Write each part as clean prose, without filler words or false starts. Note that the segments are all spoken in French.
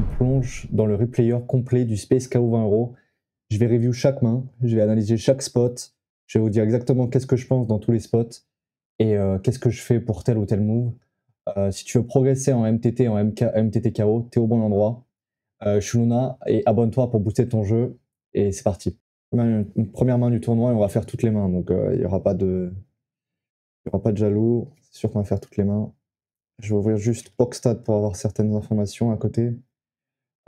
on plonge dans le replayer complet du Space KO 20 €. Je vais review chaque main, je vais analyser chaque spot, je vais vous dire exactement qu'est-ce que je pense dans tous les spots et qu'est-ce que je fais pour tel ou tel move. Si tu veux progresser en MTT, en MTT KO, t'es au bon endroit. Shuluna, et abonne-toi pour booster ton jeu, et c'est parti. Une première main du tournoi et on va faire toutes les mains, donc il n'y aura pas de jaloux, c'est sûr qu'on va faire toutes les mains. Je vais ouvrir juste Pokstat pour avoir certaines informations à côté.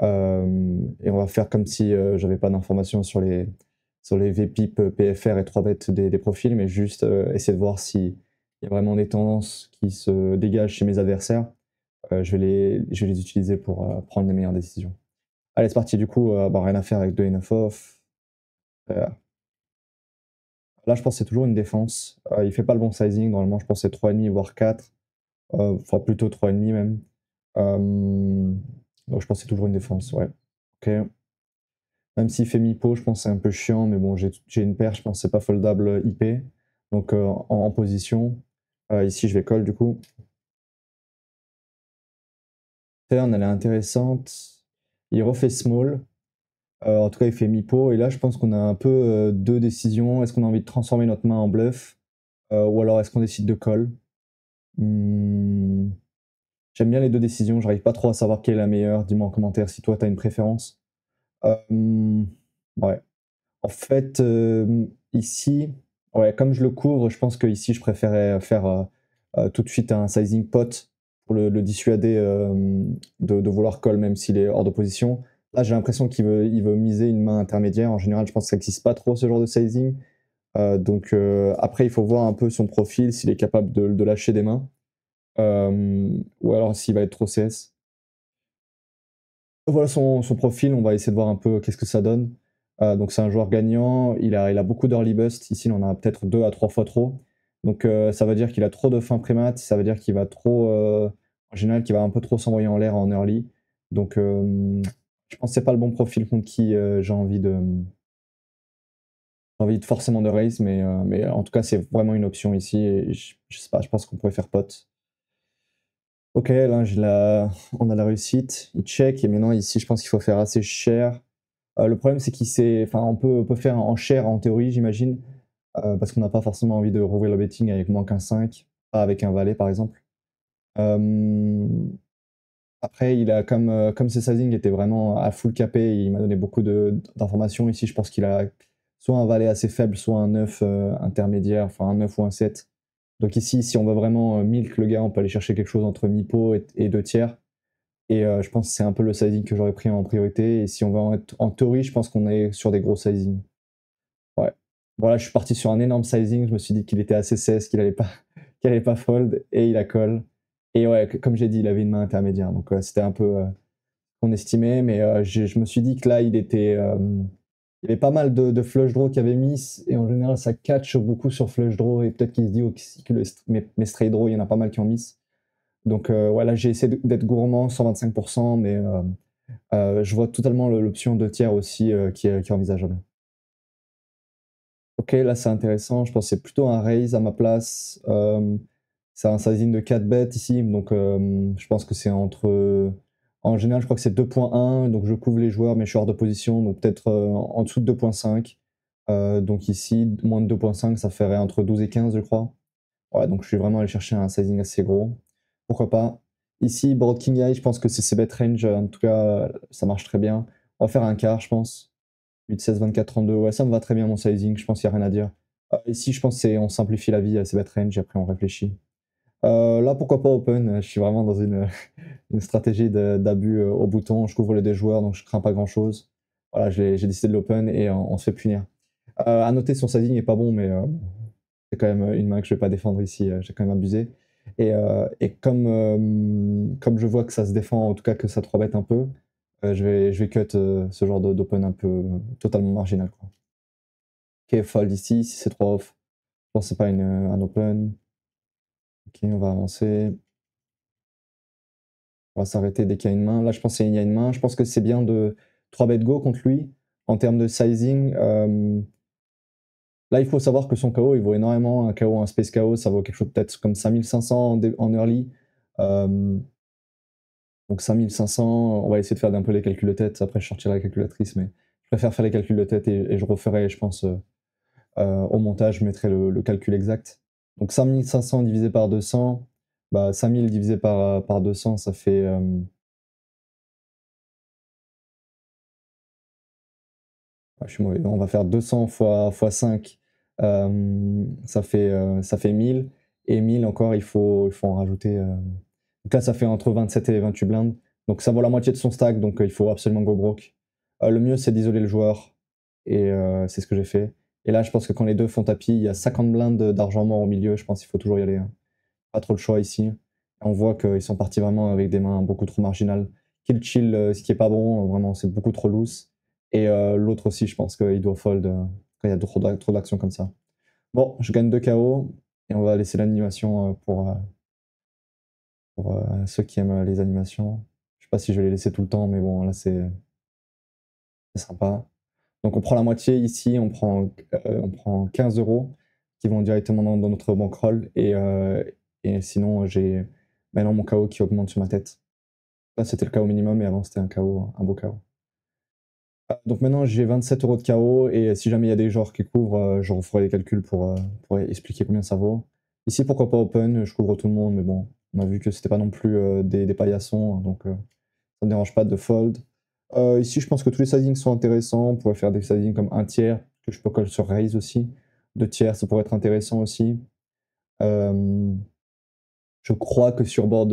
Et on va faire comme si j'avais pas d'informations sur les VPIP, PFR et 3-bet des profils, mais juste essayer de voir s'il y a vraiment des tendances qui se dégagent chez mes adversaires. Je vais les utiliser pour prendre les meilleures décisions. Allez, c'est parti. Du coup, rien à faire avec 2 enough off. Là, je pense que c'est toujours une défense. Il fait pas le bon sizing. Normalement, je pense que c'est 3,5 voire 4. Enfin, plutôt 3,5 même. Donc, je pense que c'est toujours une défense, ouais. Ok. Même s'il fait mi-pot, je pense que c'est un peu chiant, mais bon, j'ai une paire, je pense que c'est pas foldable IP. Donc, en position. Ici, je vais call du coup. Turn, elle est intéressante. Il refait small. En tout cas, il fait mi-pot. Et là, je pense qu'on a un peu deux décisions. Est-ce qu'on a envie de transformer notre main en bluff ou alors est-ce qu'on décide de call? J'aime bien les deux décisions. J'arrive pas trop à savoir quelle est la meilleure. Dis-moi en commentaire si toi, tu as une préférence. Ouais. En fait, ici, ouais, comme je le couvre, je pense que ici je préférais faire tout de suite un sizing pot pour le dissuader de vouloir call même s'il est hors de position. Là, j'ai l'impression qu'il veut miser une main intermédiaire. En général, je pense que ça n'existe pas trop ce genre de sizing. Donc après, il faut voir un peu son profil, s'il est capable de lâcher des mains. Ou alors s'il va être trop CS. Voilà son profil, on va essayer de voir un peu qu'est-ce que ça donne. Donc c'est un joueur gagnant, il a beaucoup d'early bust, ici il en a peut-être 2 à 3 fois trop. Donc ça veut dire qu'il a trop de fin prémat, ça veut dire qu'il va trop, en général, qu'il va un peu trop s'envoyer en l'air en early. Donc je pense que c'est pas le bon profil contre qui j'ai envie de forcément de raise, mais en tout cas c'est vraiment une option ici et je sais pas, je pense qu'on pourrait faire pot. Ok, là on a la réussite, il check et maintenant ici je pense qu'il faut faire assez cher. Le problème c'est on peut faire en cher en théorie j'imagine, parce qu'on n'a pas forcément envie de rouvrir le betting avec moins qu'un 5, pas avec un valet par exemple. Après il a comme ses sizing étaient vraiment à full capé, il m'a donné beaucoup d'informations. Ici je pense qu'il a soit un valet assez faible, soit un 9 intermédiaire, enfin un 9 ou un 7. Donc ici, si on veut vraiment milk le gars, on peut aller chercher quelque chose entre mi-pot et 2 tiers. Et je pense que c'est un peu le sizing que j'aurais pris en priorité. Et si on va être en théorie, je pense qu'on est sur des gros sizing. Ouais. Voilà, je suis parti sur un énorme sizing. Je me suis dit qu'il était assez cesse, qu'il allait pas, qu'il allait pas fold. Et il a call. Et ouais, comme j'ai dit, il avait une main intermédiaire. Donc c'était un peu qu'on estimait. Mais je me suis dit que là, il y avait pas mal de flush draw qui avaient miss. Et en général, ça catch beaucoup sur flush draw. Et peut-être qu'il se dit aussi que mes straight draw, il y en a pas mal qui ont miss. Donc voilà, j'ai essayé d'être gourmand, 125%, mais je vois totalement l'option 2 tiers aussi qui est envisageable. Ok, là c'est intéressant, je pense que c'est plutôt un raise à ma place. C'est un sizing de 4 bêtes ici, donc je pense que c'est entre... En général, je crois que c'est 2.1, donc je couvre les joueurs, mais je suis hors de position, donc peut-être en dessous de 2.5. Donc ici, moins de 2.5, ça ferait entre 12 et 15, je crois. Ouais, donc je suis vraiment allé chercher un sizing assez gros. Pourquoi pas. Ici, Broad King Eye, je pense que c'est ses bet range. En tout cas, ça marche très bien. On va faire un quart, je pense. 8, 16, 24, 32. Ouais, ça me va très bien mon sizing. Je pense qu'il n'y a rien à dire. Ici, je pense que on simplifie la vie à ses bet range et après on réfléchit. Là, pourquoi pas open? Je suis vraiment dans une stratégie d'abus au bouton. Je couvre les deux joueurs, donc je crains pas grand chose. Voilà, j'ai décidé de l'open et on se fait punir. À noter, son sizing n'est pas bon, mais c'est quand même une main que je vais pas défendre ici. J'ai quand même abusé. Et comme je vois que ça se défend, en tout cas que ça 3-bet un peu, je vais cut ce genre d'open un peu totalement marginal, quoi. Ok, fold ici, si c'est 3 off. Je pense que c'est pas un open. Ok, on va avancer. On va s'arrêter dès qu'il y a une main. Là, je pense qu'il y a une main. Je pense que c'est bien de 3-bet go contre lui. En termes de sizing, là, il faut savoir que son KO, il vaut énormément. Un KO, un space KO, ça vaut quelque chose peut-être comme 5500 en early. Donc Donc 5500, on va essayer de faire un peu les calculs de tête. Après, je sortirai la calculatrice, mais je préfère faire les calculs de tête et je referai, je pense, au montage, je mettrai le calcul exact. Donc 5500 divisé par 200, bah 5000 divisé par 200, ça fait... je suis mauvais. On va faire 200 fois 5, ça fait 1000. Et 1000 encore, il faut en rajouter. Donc là, ça fait entre 27 et 28 blindes. Donc ça vaut la moitié de son stack, donc il faut absolument go broke. Le mieux, c'est d'isoler le joueur. Et c'est ce que j'ai fait. Et là, je pense que quand les deux font tapis, il y a 50 blindes d'argent mort au milieu. Je pense qu'il faut toujours y aller, hein. Pas trop le choix ici. On voit qu'ils sont partis vraiment avec des mains beaucoup trop marginales. Kill chill, ce qui est pas bon, vraiment, c'est beaucoup trop loose. Et l'autre aussi, je pense qu'il doit fold quand il y a trop d'actions comme ça. Bon, je gagne 2 KO et on va laisser l'animation pour ceux qui aiment les animations. Je sais pas si je vais les laisser tout le temps, mais bon, là c'est sympa. Donc on prend la moitié ici, on prend 15 € qui vont directement dans notre bankroll et sinon j'ai maintenant mon KO qui augmente sur ma tête. Là c'était le KO minimum et avant c'était un KO, un beau KO. Donc maintenant j'ai 27 € de KO et si jamais il y a des joueurs qui couvrent, je referai les calculs pour expliquer combien ça vaut. Ici pourquoi pas open, je couvre tout le monde, mais bon, on a vu que c'était pas non plus des paillassons, donc ça me dérange pas de fold. Ici je pense que tous les sizings sont intéressants, on pourrait faire des sizings comme 1 tiers, que je peux coller sur raise aussi. 2 tiers ça pourrait être intéressant aussi. Je crois que sur board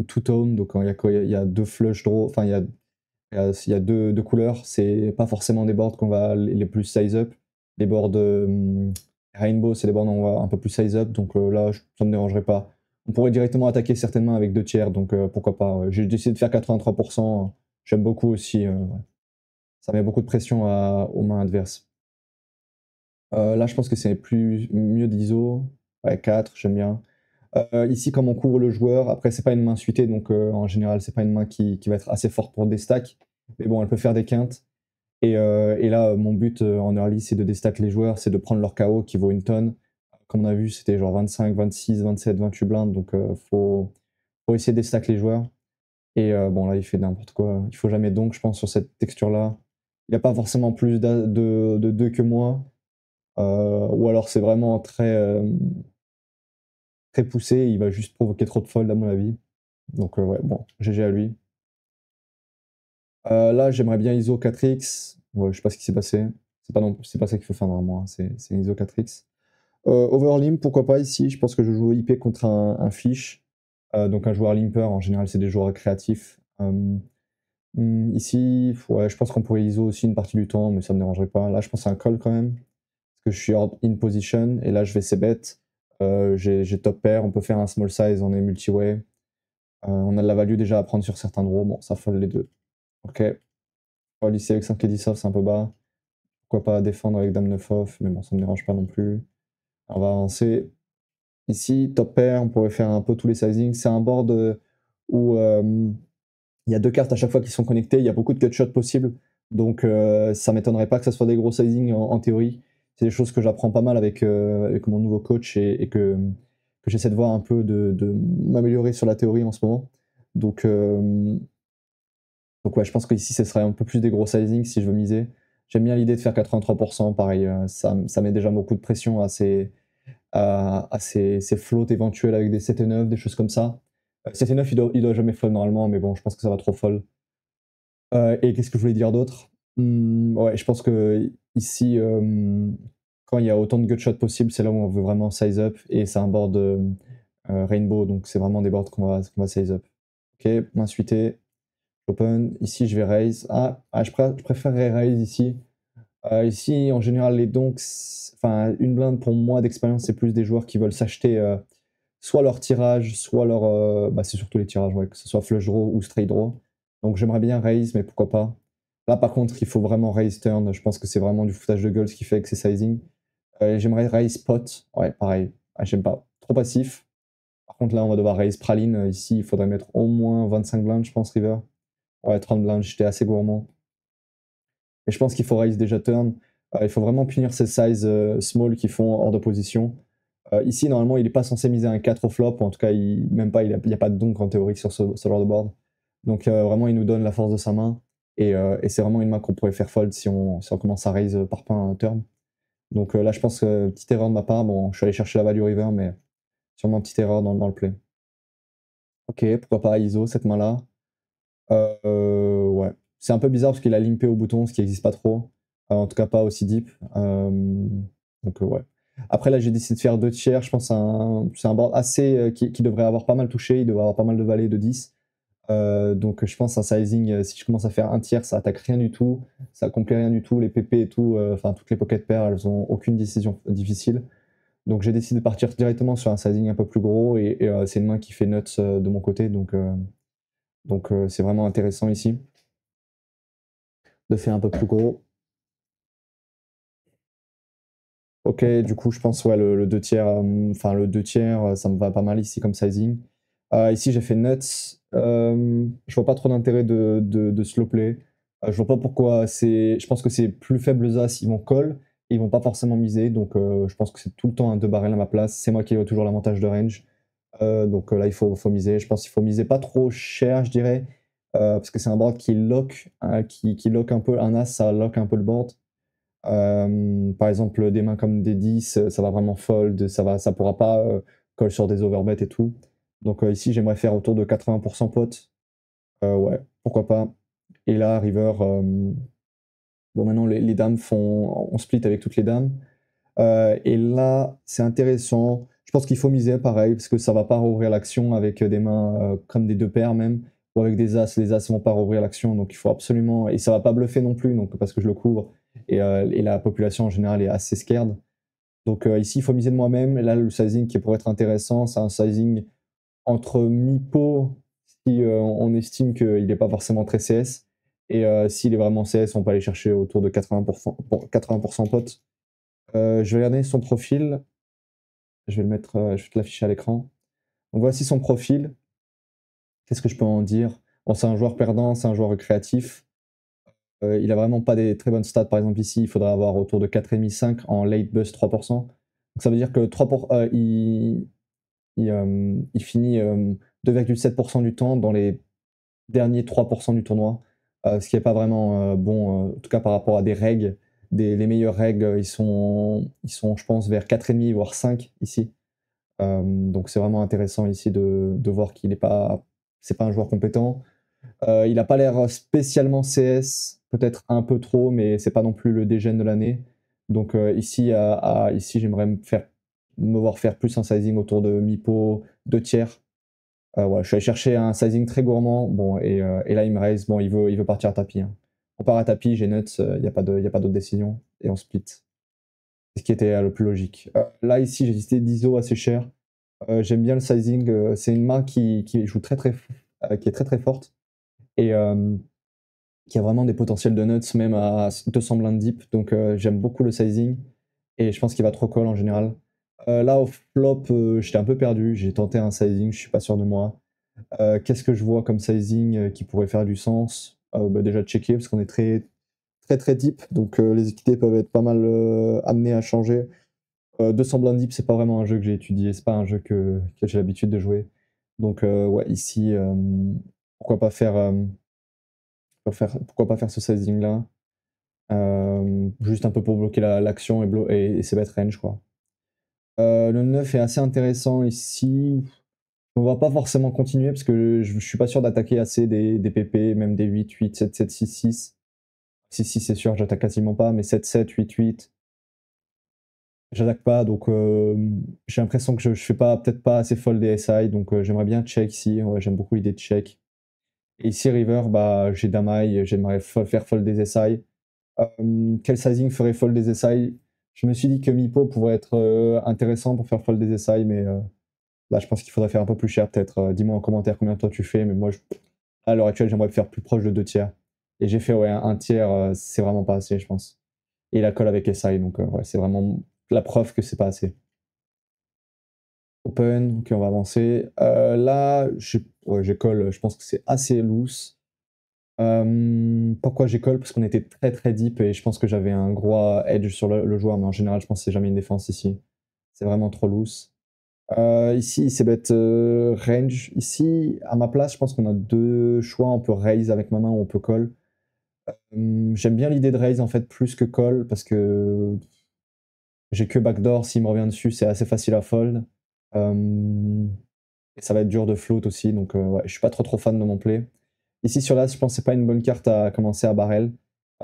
two-tone, donc il y a 2 flush draw, enfin il y a deux couleurs, c'est pas forcément des boards qu'on va les plus size up. Les boards Rainbow, c'est des boards on va un peu plus size up, donc là, ça me dérangerait pas. On pourrait directement attaquer certainement avec 2 tiers, donc pourquoi pas. J'ai décidé de faire 83%, j'aime beaucoup aussi. Ouais. Ça met beaucoup de pression aux mains adverses. Là, je pense que c'est mieux d'ISO. Ouais, 4, j'aime bien. Ici, comme on couvre le joueur, après, c'est pas une main suitée, donc en général, c'est pas une main qui va être assez forte pour des stacks. Mais bon, elle peut faire des quintes. Et là, mon but en early, c'est de déstack les joueurs, c'est de prendre leur KO qui vaut une tonne. Comme on a vu, c'était genre 25, 26, 27, 28 blindes, donc faut essayer de déstack les joueurs. Et bon, là, il fait n'importe quoi. Il faut jamais donc, je pense, sur cette texture-là. Il n'a pas forcément plus de 2 que moi. Ou alors c'est vraiment très poussé, il va juste provoquer trop de fold à mon avis. Donc ouais, bon, GG à lui. Là, j'aimerais bien ISO 4x. Ouais, je sais pas ce qui s'est passé. C'est pas ça qu'il faut faire normalement, hein. C'est une ISO 4x. Overlimp, pourquoi pas ici. Je pense que je joue IP contre un fish. Donc un joueur limper, en général, c'est des joueurs créatifs. Ici, ouais, je pense qu'on pourrait ISO aussi une partie du temps, mais ça me dérangerait pas. Là, je pense à un call quand même. Parce que je suis in position, et là, je vais c-bet. J'ai top pair, on peut faire un small size, on est multi-way. On a de la value déjà à prendre sur certains draws. Bon, ça fold les deux. Ok. Fold ici avec 5 et 10 off, c'est un peu bas. Pourquoi pas défendre avec dame 9 off, mais bon, ça me dérange pas non plus. On va avancer. Ici, top pair, on pourrait faire un peu tous les sizings. C'est un board où il y a 2 cartes à chaque fois qui sont connectées, il y a beaucoup de cut shots possibles. Donc ça m'étonnerait pas que ça soit des gros sizings en théorie. C'est des choses que j'apprends pas mal avec mon nouveau coach et que j'essaie de voir un peu de m'améliorer sur la théorie en ce moment. Donc ouais, je pense qu'ici, ce serait un peu plus des gros sizings si je veux miser. J'aime bien l'idée de faire 83%, pareil, ça met déjà beaucoup de pression à ces floats éventuels avec des 7 et 9, des choses comme ça. 7 et 9, il doit jamais fold normalement, mais bon, je pense que ça va trop fold. Et qu'est-ce que je voulais dire d'autre? Ouais, je pense que ici, quand il y a autant de gutshot possible, c'est là où on veut vraiment size up, et c'est un board rainbow, donc c'est vraiment des boards qu'on va size up. Ok, main suitée, open. Ici, je vais raise. Je préférerais raise ici. Ici, en général, les donks, enfin, une blinde pour moi d'expérience, c'est plus des joueurs qui veulent s'acheter soit leur tirage, soit leur. C'est surtout les tirages, ouais, que ce soit flush draw ou straight draw. Donc j'aimerais bien raise, mais pourquoi pas. Là, par contre, il faut vraiment raise turn. Je pense que c'est vraiment du foutage de gueule ce qui fait avec ces sizing. J'aimerais raise pot. Ouais, pareil. J'aime pas. Trop passif. Par contre, là, on va devoir raise praline. Ici, il faudrait mettre au moins 25 blindes, je pense, river. Ouais, 30 blindes, j'étais assez gourmand. Et je pense qu'il faut raise déjà turn. Il faut vraiment punir ces size small qui font hors de position. Ici, normalement, il n'est pas censé miser un 4 au flop, ou en tout cas, même pas, il n'y a pas de donk en théorie sur ce genre de board. Donc vraiment, il nous donne la force de sa main. Et c'est vraiment une main qu'on pourrait faire fold si on commence à raise par pain un turn. Donc là, je pense que petite erreur de ma part. Bon, je suis allé chercher la value river, mais sûrement petite erreur dans le play. Ok, pourquoi pas ISO cette main-là. Ouais. C'est un peu bizarre parce qu'il a limpé au bouton, ce qui n'existe pas trop. En tout cas, pas aussi deep. Donc ouais. Après, là, j'ai décidé de faire 2 tiers. Je pense que c'est un board assez qui devrait avoir pas mal touché. Il devrait avoir pas mal de valets de 10. Donc je pense un sizing, si je commence à faire un tiers, ça attaque rien du tout, ça accomplit rien du tout, les PP et tout, enfin toutes les pocket pairs, elles ont aucune décision difficile. Donc j'ai décidé de partir directement sur un sizing un peu plus gros et c'est une main qui fait nuts de mon côté, donc c'est vraiment intéressant ici de faire un peu plus gros. Ok, du coup je pense ouais le 2 tiers, enfin le 2 tiers, ça me va pas mal ici comme sizing. Ici j'ai fait nuts, je vois pas trop d'intérêt de slow play. Je vois pas pourquoi, je pense que c'est plus faibles as, ils vont call, ils vont pas forcément miser, donc je pense que c'est tout le temps un 2 barrel à ma place. C'est moi qui ai toujours l'avantage de range. Donc là il faut miser, je pense qu'il faut miser pas trop cher je dirais, parce que c'est un board qui lock, qui lock un peu, un as ça lock un peu le board. Par exemple, des mains comme des 10, ça va vraiment fold, ça pourra pas call sur des overbets et tout. Donc ici, j'aimerais faire autour de 80% pot. Ouais, pourquoi pas. Et là, river, bon maintenant les dames on split avec toutes les dames. Et là, c'est intéressant. Je pense qu'il faut miser pareil, parce que ça va pas rouvrir l'action avec des mains comme des 2 paires même, ou avec des as. Les as vont pas rouvrir l'action, donc il faut absolument. Et ça va pas bluffer non plus, donc, parce que je le couvre. Et la population en général est assez scared. Donc ici, il faut miser de moi-même. Et là, le sizing qui pourrait être intéressant, c'est un sizing entre mi-pot, si on estime qu'il n'est pas forcément très CS. Et s'il est vraiment CS, on peut aller chercher autour de 80%, 80% pot. Je vais regarder son profil. Je vais le mettre, je vais te l'afficher à l'écran. Donc voici son profil. Qu'est-ce que je peux en dire? Bon, c'est un joueur perdant, c'est un joueur créatif. Il a vraiment pas des très bonnes stats. Par exemple, ici, il faudrait avoir autour de 4,5 en late bust 3%. Donc ça veut dire que 3 il finit 2,7% du temps dans les derniers 3% du tournoi. Ce qui n'est pas vraiment bon, en tout cas par rapport à des règles. Les meilleures règles, ils sont, je pense, vers 4,5 voire 5 ici. Donc c'est vraiment intéressant ici de voir qu'il n'est pas, c'est pas un joueur compétent. Il n'a pas l'air spécialement CS, peut-être un peu trop, mais c'est pas non plus le dégène de l'année. Donc ici, ici j'aimerais me voir faire plus un sizing autour de mi-pot, 2 tiers. Ouais, je suis allé chercher un sizing très gourmand. Bon, et là il me raise, bon, il veut partir à tapis, hein. On part à tapis, j'ai nuts, il n'y a pas d'autre décision, et on split. C'est ce qui était le plus logique. Là ici j'ai décidé d'ISO assez cher. J'aime bien le sizing. C'est une main qui joue qui est très très forte et qui a vraiment des potentiels de nuts même à 200 blindes deep. Donc j'aime beaucoup le sizing et je pense qu'il va trop call en général. Là au flop, j'étais un peu perdu. J'ai tenté un sizing, je suis pas sûr de moi. Qu'est-ce que je vois comme sizing qui pourrait faire du sens? Bah, déjà checker parce qu'on est très très très deep, donc les équités peuvent être pas mal amenées à changer. 200 blind deep, c'est pas vraiment un jeu que j'ai étudié, c'est pas un jeu que j'ai l'habitude de jouer. Donc ouais, ici, pourquoi pas faire, pourquoi pas faire ce sizing là, juste un peu pour bloquer l'action et c'est bet range quoi. Le 9 est assez intéressant ici. On va pas forcément continuer parce que je suis pas sûr d'attaquer assez des PP, même des 8, 8, 7, 7, 6, 6. 6, 6 c'est sûr, j'attaque quasiment pas, mais 7, 7, 8, 8. J'attaque pas, donc j'ai l'impression que je fais pas, peut-être pas assez fold des SI, donc j'aimerais bien check ici. Ouais, j'aime beaucoup l'idée de check. Et ici, river, bah, j'ai damaille, j'aimerais faire fold des SI. Quel sizing ferait fold des SI? Je me suis dit que Mipo pourrait être intéressant pour faire fold des SI, mais là, je pense qu'il faudrait faire un peu plus cher, peut-être. Dis-moi en commentaire combien toi tu fais, mais moi, à l'heure actuelle, j'aimerais faire plus proche de 2 tiers. Et j'ai fait ouais, un tiers, c'est vraiment pas assez, je pense. Et il a call avec SI, donc ouais, c'est vraiment la preuve que c'est pas assez. Open, ok, on va avancer. Là, j'ai call, je pense que c'est assez loose. Pourquoi j'ai call? Parce qu'on était très très deep et je pense que j'avais un gros edge sur le joueur, mais en général, je pense que c'est jamais une défense ici. C'est vraiment trop loose. Ici, c'est bet range. Ici, à ma place, je pense qu'on a deux choix. On peut raise avec ma main ou on peut call. J'aime bien l'idée de raise en fait plus que call parce que j'ai que backdoor. S'il me revient dessus, c'est assez facile à fold. Et ça va être dur de float aussi. Donc, ouais, je suis pas trop fan de mon play. Ici, sur l'As, je pense que c'est pas une bonne carte à commencer à barrel.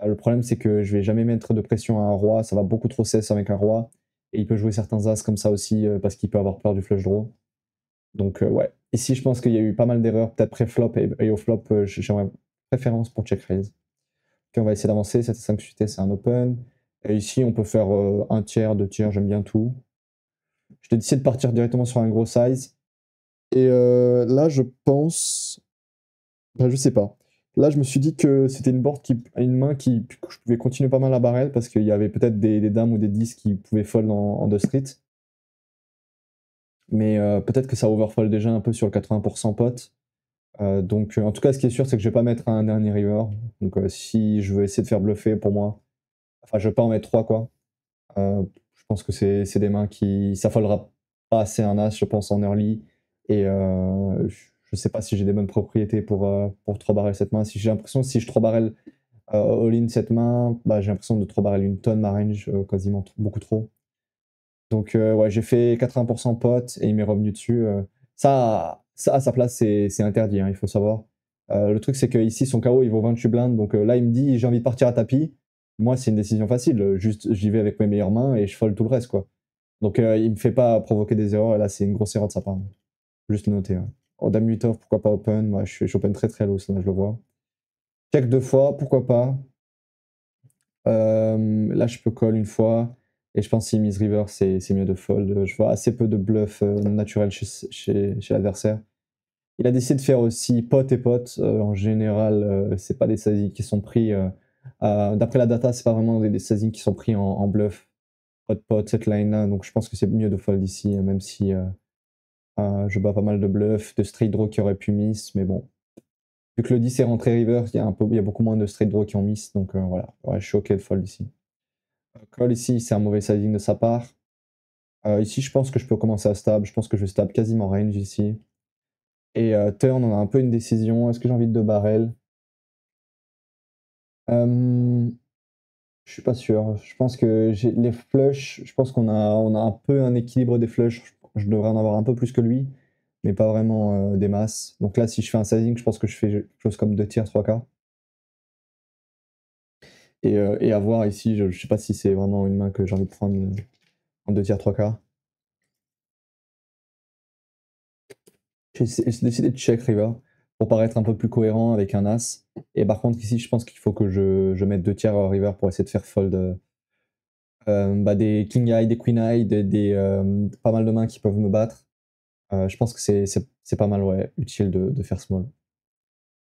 Le problème, c'est que je vais jamais mettre de pression à un roi. Ça va beaucoup trop cesse avec un roi. Et il peut jouer certains As comme ça aussi parce qu'il peut avoir peur du flush draw. Donc, ouais. Ici, je pense qu'il y a eu pas mal d'erreurs, peut-être pré-flop et au flop, j'aurais préférence pour check raise. Ok, on va essayer d'avancer. 7 et 5 suité, c'est un open. Et ici, on peut faire un tiers, deux tiers, j'aime bien tout. Je décidé de partir directement sur un gros size. Et là, je pense. Bah, je sais pas. Là, je me suis dit que c'était une main que je pouvais continuer pas mal à barrel parce qu'il y avait peut-être des dames ou des 10 qui pouvaient fold en 2 street. Mais peut-être que ça overfold déjà un peu sur le 80% pot. Donc, en tout cas, ce qui est sûr, c'est que je vais pas mettre un dernier river. Donc, si je veux essayer de faire bluffer pour moi, enfin, je vais pas en mettre 3 quoi. Je pense que c'est des mains qui. Ça foldera pas assez un as, je pense, en early. Et je sais pas si j'ai des bonnes propriétés pour 3 barrel cette main. Si j'ai l'impression que si je 3 barrel all-in cette main, bah, j'ai l'impression de 3 barrel une tonne ma range, quasiment beaucoup trop. Donc, ouais, j'ai fait 80% pot et il m'est revenu dessus. Ça, à sa place, c'est interdit, hein, il faut savoir. Le truc, c'est qu'ici, son KO, il vaut 28 blindes. Donc là, il me dit, j'ai envie de partir à tapis. Moi, c'est une décision facile. Juste, j'y vais avec mes meilleures mains et je fold tout le reste, quoi. Donc, il me fait pas provoquer des erreurs. Et là, c'est une grosse erreur de sa part. Juste le noter. Ouais. Oh, Dame 8 off, pourquoi pas open? Moi, je suis open très loose, là, je le vois. Check 2 fois, pourquoi pas. Là, je peux call une fois. Et je pense que si mise river, c'est mieux de fold. Je vois assez peu de bluff naturel chez l'adversaire. Il a décidé de faire aussi pot et pot. En général, c'est pas des sizings qui sont pris. D'après la data, c'est pas vraiment des sizings qui sont pris en bluff. Pot, cette line-là. Donc je pense que c'est mieux de fold ici, même si je bats pas mal de bluff, de straight draw qui aurait pu miss. Mais bon, vu que le 10 est rentré river, il y a beaucoup moins de straight draw qui ont miss. Donc voilà, ouais, je suis ok de fold ici. Call ici, c'est un mauvais sizing de sa part. Ici, je pense que je peux commencer à stab. Je pense que je vais stab quasiment range ici. Et turn, on a un peu une décision. Est-ce que j'ai envie de barrel? Je suis pas sûr. Je pense que j'ai les flushs. Je pense qu'on a un peu un équilibre des flushs. Je devrais en avoir un peu plus que lui, mais pas vraiment des masses. Donc là, si je fais un sizing, je pense que je fais quelque chose comme 2 tiers, 3 quarts. Et à voir ici, je sais pas si c'est vraiment une main que j'ai envie de prendre en 2 tiers, 3 quarts. J'ai décidé de check river pour paraître un peu plus cohérent avec un as. Et par contre, ici, je pense qu'il faut que je mette 2 tiers river pour essayer de faire fold bah, des king high, des queen high, pas mal de mains qui peuvent me battre. Je pense que c'est pas mal, ouais, utile de faire small.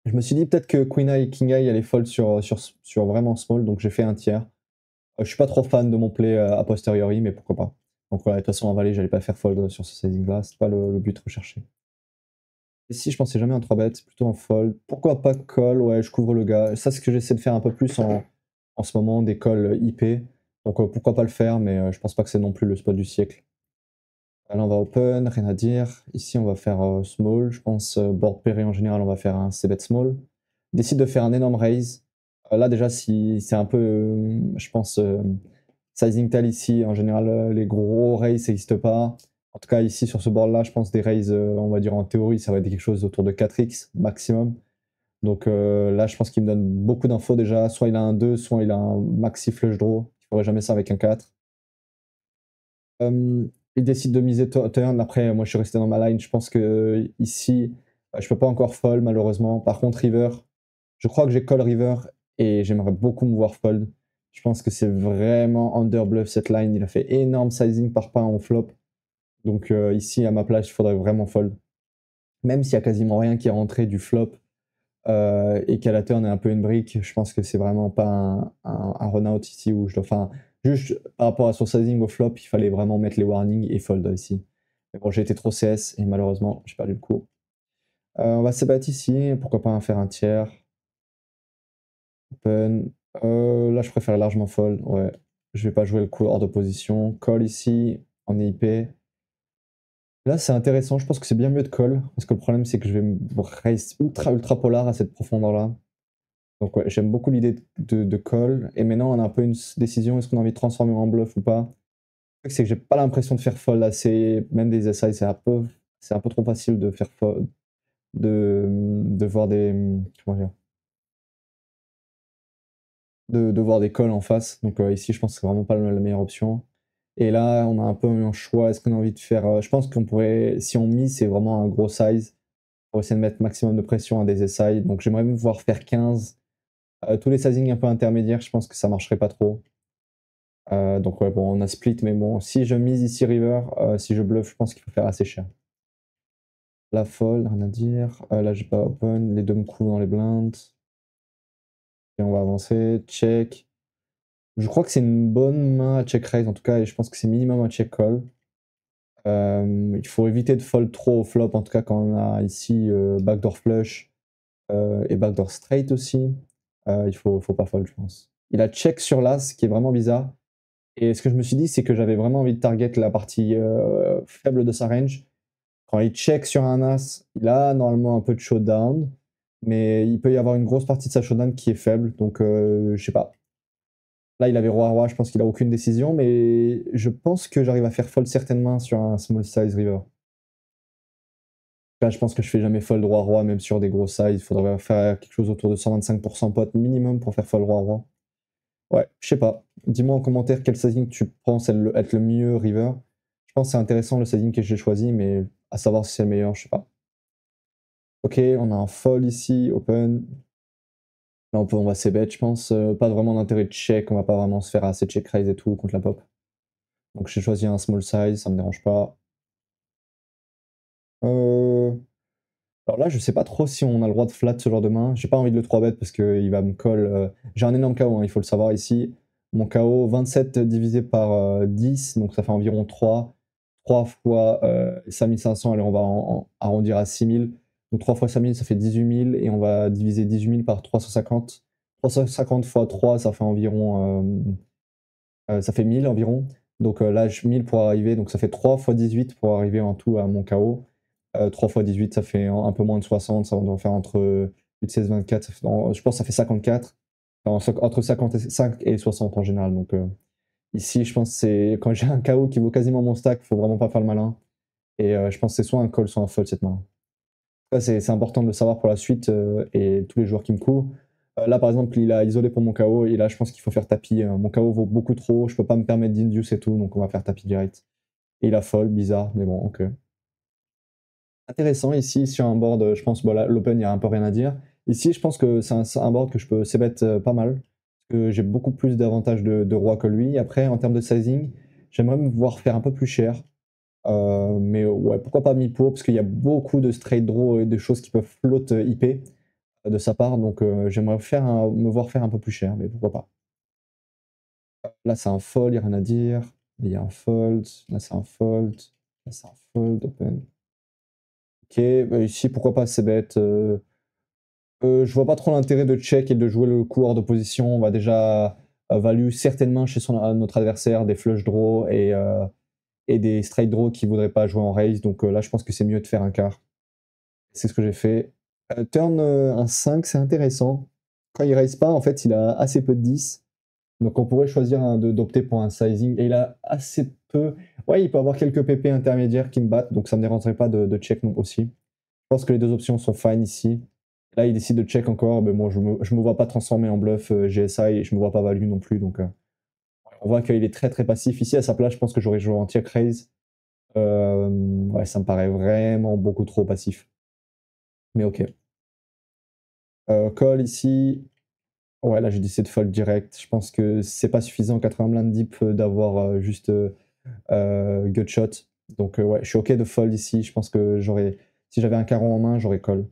Je me suis dit peut-être que queen high, king high allait fold sur vraiment small, donc j'ai fait un tiers. Je suis pas trop fan de mon play a posteriori, mais pourquoi pas. Donc voilà, de toute façon en valet, j'allais pas faire fold sur ce sizing là, c'est pas le but recherché. Ici, je pensais jamais en 3 bêtes, plutôt en fold. Pourquoi pas call? Ouais, je couvre le gars. Ça, c'est ce que j'essaie de faire un peu plus en ce moment, des calls IP. Donc pourquoi pas le faire, mais je pense pas que c'est non plus le spot du siècle. Là, on va open, rien à dire. Ici, on va faire small. Je pense board pairé en général, on va faire un c-bet small. Décide de faire un énorme raise. Là, déjà, si c'est un peu, je pense, sizing tal ici, en général, les gros raises, ça n'existe pas. En tout cas, ici, sur ce board-là, je pense des raises, on va dire en théorie, ça va être quelque chose autour de 4x maximum. Donc là, je pense qu'il me donne beaucoup d'infos déjà. Soit il a un 2, soit il a un maxi flush draw. Il ne ferait jamais ça avec un 4. Il décide de miser turn. Après, moi, je suis resté dans ma line. Je pense que ici, je peux pas encore fold, malheureusement. Par contre, river, je crois que j'ai call river et j'aimerais beaucoup me voir fold. Je pense que c'est vraiment under bluff cette line. Il a fait énorme sizing par pas en flop. Donc ici, à ma place, il faudrait vraiment fold. Même s'il y a quasiment rien qui est rentré du flop et qu'à la turn est un peu une brique, je pense que c'est vraiment pas un run-out ici où je dois. Enfin, juste par rapport à son sizing au flop, il fallait vraiment mettre les warnings et fold ici. Mais bon, j'ai été trop CS et malheureusement, j'ai perdu le coup. On va se battre ici, pourquoi pas en faire un tiers. Open. Là, je préfère largement fold, ouais. Je vais pas jouer le coup hors de position. Call ici, on est IP. Là, c'est intéressant, je pense que c'est bien mieux de call, parce que le problème, c'est que je vais me raise ultra polar à cette profondeur-là. Donc ouais, j'aime beaucoup l'idée de call. Et maintenant, on a un peu une décision, est-ce qu'on a envie de transformer en bluff ou pas? Le truc, c'est que j'ai pas l'impression de faire fold assez, même des SI, c'est un peu trop facile de faire fold, de voir des, comment dire, de voir des calls en face. Donc ici, je pense que c'est vraiment pas la meilleure option. Et là, on a un peu un choix. Est-ce qu'on a envie de faire. Je pense qu'on pourrait. Si on mise, c'est vraiment un gros size pour essayer de mettre maximum de pression à des SI. Donc j'aimerais même voir faire 15. Tous les sizings un peu intermédiaires, je pense que ça marcherait pas trop. Donc ouais, bon, on a split, mais bon, si je mise ici river, si je bluff, je pense qu'il faut faire assez cher. La fold, rien à dire. Là, j'ai pas open. Les deux me couvrent dans les blindes. Et on va avancer. Check. Je crois que c'est une bonne main à check raise en tout cas, et je pense que c'est minimum un check call. Il faut éviter de fold trop au flop, en tout cas quand on a ici backdoor flush et backdoor straight aussi. Il faut pas fold, je pense. Il a check sur l'as, qui est vraiment bizarre. Et ce que je me suis dit, c'est que j'avais vraiment envie de target la partie faible de sa range. Quand il check sur un as, il a normalement un peu de showdown, mais il peut y avoir une grosse partie de sa showdown qui est faible, donc je sais pas. Là, il avait roi-roi, je pense qu'il a aucune décision, mais je pense que j'arrive à faire fold certainement sur un small size river. Là, je pense que je fais jamais fold roi-roi, même sur des gros sizes. Il faudrait faire quelque chose autour de 125% pot minimum pour faire fold roi-roi. Ouais, je sais pas. Dis-moi en commentaire quel sizing tu penses être le mieux river. Je pense que c'est intéressant le sizing que j'ai choisi, mais à savoir si c'est le meilleur, je sais pas. Ok, on a un fold ici, open. Là, on va c-bet, je pense. Pas vraiment d'intérêt de check, on va pas vraiment se faire assez check raise et tout contre la pop. Donc j'ai choisi un small size, ça me dérange pas. Alors là, je sais pas trop si on a le droit de flat ce genre de main. J'ai pas envie de le 3-bet parce qu'il va me call. J'ai un énorme KO, hein, il faut le savoir ici. Mon KO, 27 divisé par 10, donc ça fait environ 3. 3 fois 5500, allez, on va arrondir à 6000. Donc 3 fois 5000, ça fait 18 000 et on va diviser 18 000 par 350. 350 fois 3, ça fait environ. Ça fait 1000 environ. Donc là, 1000 pour arriver, donc ça fait 3 fois 18 pour arriver en tout à mon KO. 3 fois 18, ça fait un peu moins de 60, ça doit faire entre 8, 16, 24, je pense que ça fait 54, entre 55 et 60 en général. Donc ici, je pense que c'est quand j'ai un KO qui vaut quasiment mon stack, il faut vraiment pas faire le malin. Et je pense que c'est soit un call, soit un fold cette main. C'est important de le savoir pour la suite et tous les joueurs qui me couvrent. Là, par exemple, il a isolé pour mon KO et là, je pense qu'il faut faire tapis. Mon KO vaut beaucoup trop, je peux pas me permettre d'induce et tout, donc on va faire tapis direct. Et il a fold, bizarre, mais bon, ok. Intéressant ici sur un board, je pense, bon, l'open, il n'y a un peu rien à dire. Ici, je pense que c'est un board que je peux c-bet pas mal, parce que j'ai beaucoup plus d'avantages de roi que lui. Après, en termes de sizing, j'aimerais me voir faire un peu plus cher. Mais ouais, pourquoi pas mi-pot, parce qu'il y a beaucoup de straight draw et de choses qui peuvent float IP de sa part, donc j'aimerais me voir faire un peu plus cher, mais pourquoi pas. Là, c'est un fold, il n'y a rien à dire. Il y a un fold, là, c'est un fold, là, c'est un fold, open. Ok, bah, ici, pourquoi pas c-bet. Je vois pas trop l'intérêt de check et de jouer le coup hors de position. On va déjà value certainement chez notre adversaire des flush draws et des straight draws qui voudraient pas jouer en raise. Donc là, je pense que c'est mieux de faire un quart. C'est ce que j'ai fait. Turn un 5, c'est intéressant. Quand il raise pas, en fait, il a assez peu de 10. Donc on pourrait choisir d'opter pour un sizing. Et il a assez peu. Ouais, il peut avoir quelques PP intermédiaires qui me battent, donc ça me dérangerait pas de check non aussi. Je pense que les deux options sont fine ici. Là, il décide de check encore. Mais moi, je me vois pas transformer en bluff GSI et je me vois pas value non plus. Donc, on voit qu'il est très très passif. Ici, à sa place, je pense que j'aurais joué en check raise. Ouais, ça me paraît vraiment beaucoup trop passif. Mais ok. Call ici. Ouais, là, j'ai décidé de fold direct. Je pense que c'est pas suffisant 80 blindes deep d'avoir juste gut shot. Donc, ouais, je suis ok de fold ici. Je pense que si j'avais un carreau en main, j'aurais call.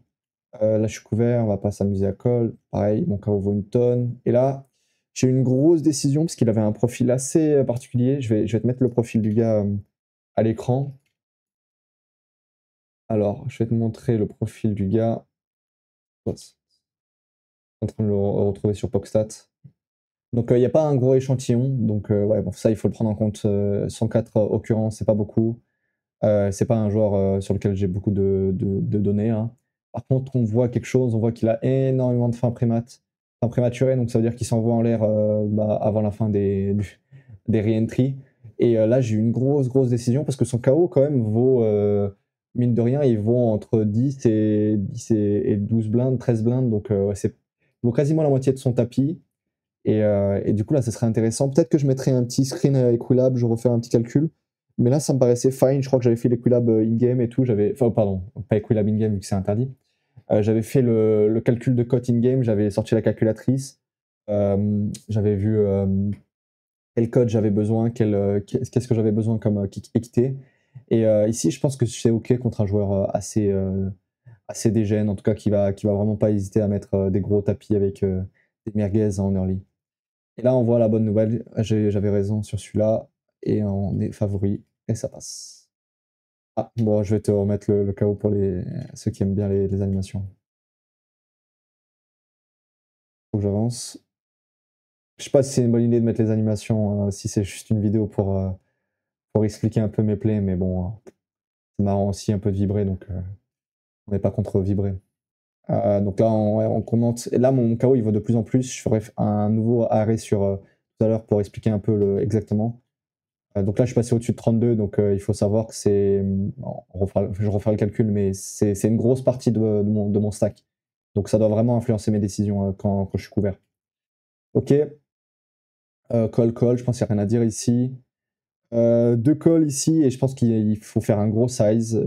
Là, je suis couvert, on va pas s'amuser à call. Pareil, mon KO vaut une tonne. Et là, j'ai eu une grosse décision parce qu'il avait un profil assez particulier. Je vais te mettre le profil du gars à l'écran. Alors, je vais te montrer le profil du gars. Je suis en train de le retrouver sur Pokstat. Donc, il n'y a pas un gros échantillon. Donc, ouais, bon, ça, il faut le prendre en compte. 104 occurrences, c'est pas beaucoup. C'est pas un joueur sur lequel j'ai beaucoup de données, hein. Par contre, on voit quelque chose, on voit qu'il a énormément de fin prématurée, donc ça veut dire qu'il s'envoie en l'air bah, avant la fin des re-entry. Et là, j'ai eu une grosse décision parce que son KO, quand même, vaut, mine de rien, il vaut entre 10 et 12 blindes, 13 blindes, donc il vaut quasiment la moitié de son tapis. Et du coup, là, ça serait intéressant. Peut-être que je mettrais un petit screen Equilab, je refais un petit calcul. Mais là, ça me paraissait fine. Je crois que j'avais fait l'Equilab in-game et tout. Enfin, pardon, pas Equilab in-game vu que c'est interdit. J'avais fait le calcul de cote in-game, j'avais sorti la calculatrice. J'avais vu quel code j'avais besoin, qu'est-ce que j'avais besoin comme équité. Et ici, je pense que c'est OK contre un joueur assez dégène, en tout cas qui va vraiment pas hésiter à mettre des gros tapis avec des merguez en early. Et là, on voit la bonne nouvelle. J'avais raison sur celui-là. Et on est favori. Et ça passe. Ah, bon, je vais te remettre le KO pour ceux qui aiment bien les animations. Faut que j'avance. Je sais pas si c'est une bonne idée de mettre les animations, si c'est juste une vidéo pour expliquer un peu mes plays, mais bon, c'est marrant aussi un peu de vibrer, donc on n'est pas contre vibrer. Donc là, on commente. Et là, mon KO, il vaut de plus en plus. Je ferai un nouveau arrêt sur tout à l'heure pour expliquer un peu exactement. Donc là, je suis passé au-dessus de 32, donc il faut savoir que c'est. Je referai le calcul, mais c'est une grosse partie de mon stack. Donc ça doit vraiment influencer mes décisions quand je suis couvert. Ok. Call, je pense qu'il n'y a rien à dire ici. Deux calls ici, et je pense qu'il faut faire un gros size.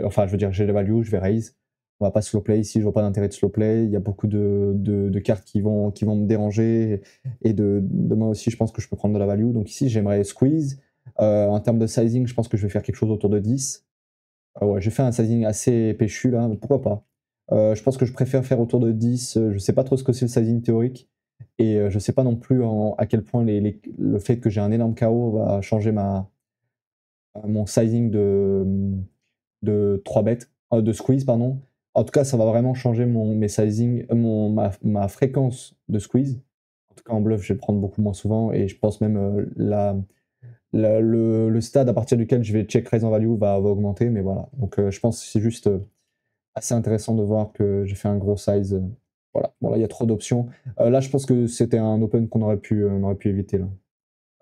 Enfin, je veux dire, j'ai la value, je vais raise. On va pas slow play ici, je vois pas d'intérêt de slow play. Il y a beaucoup de cartes qui vont me déranger. Et moi aussi, je pense que je peux prendre de la value. Donc ici, j'aimerais squeeze. En termes de sizing, je pense que je vais faire quelque chose autour de 10. Ouais, j'ai fait un sizing assez péchu là, mais pourquoi pas. Je pense que je préfère faire autour de 10. Je sais pas trop ce que c'est le sizing théorique. Et je sais pas non plus à quel point le fait que j'ai un énorme KO va changer mon sizing de 3 bêtes, de squeeze, pardon. En tout cas, ça va vraiment changer mes sizing, ma fréquence de squeeze. En tout cas, en bluff, je vais le prendre beaucoup moins souvent et je pense même le stade à partir duquel je vais check raise en value va augmenter, mais voilà. Donc je pense que c'est juste assez intéressant de voir que j'ai fait un gros size. Voilà. Bon, là, il y a trop d'options. Là, je pense que c'était un open qu'on aurait pu éviter. Là.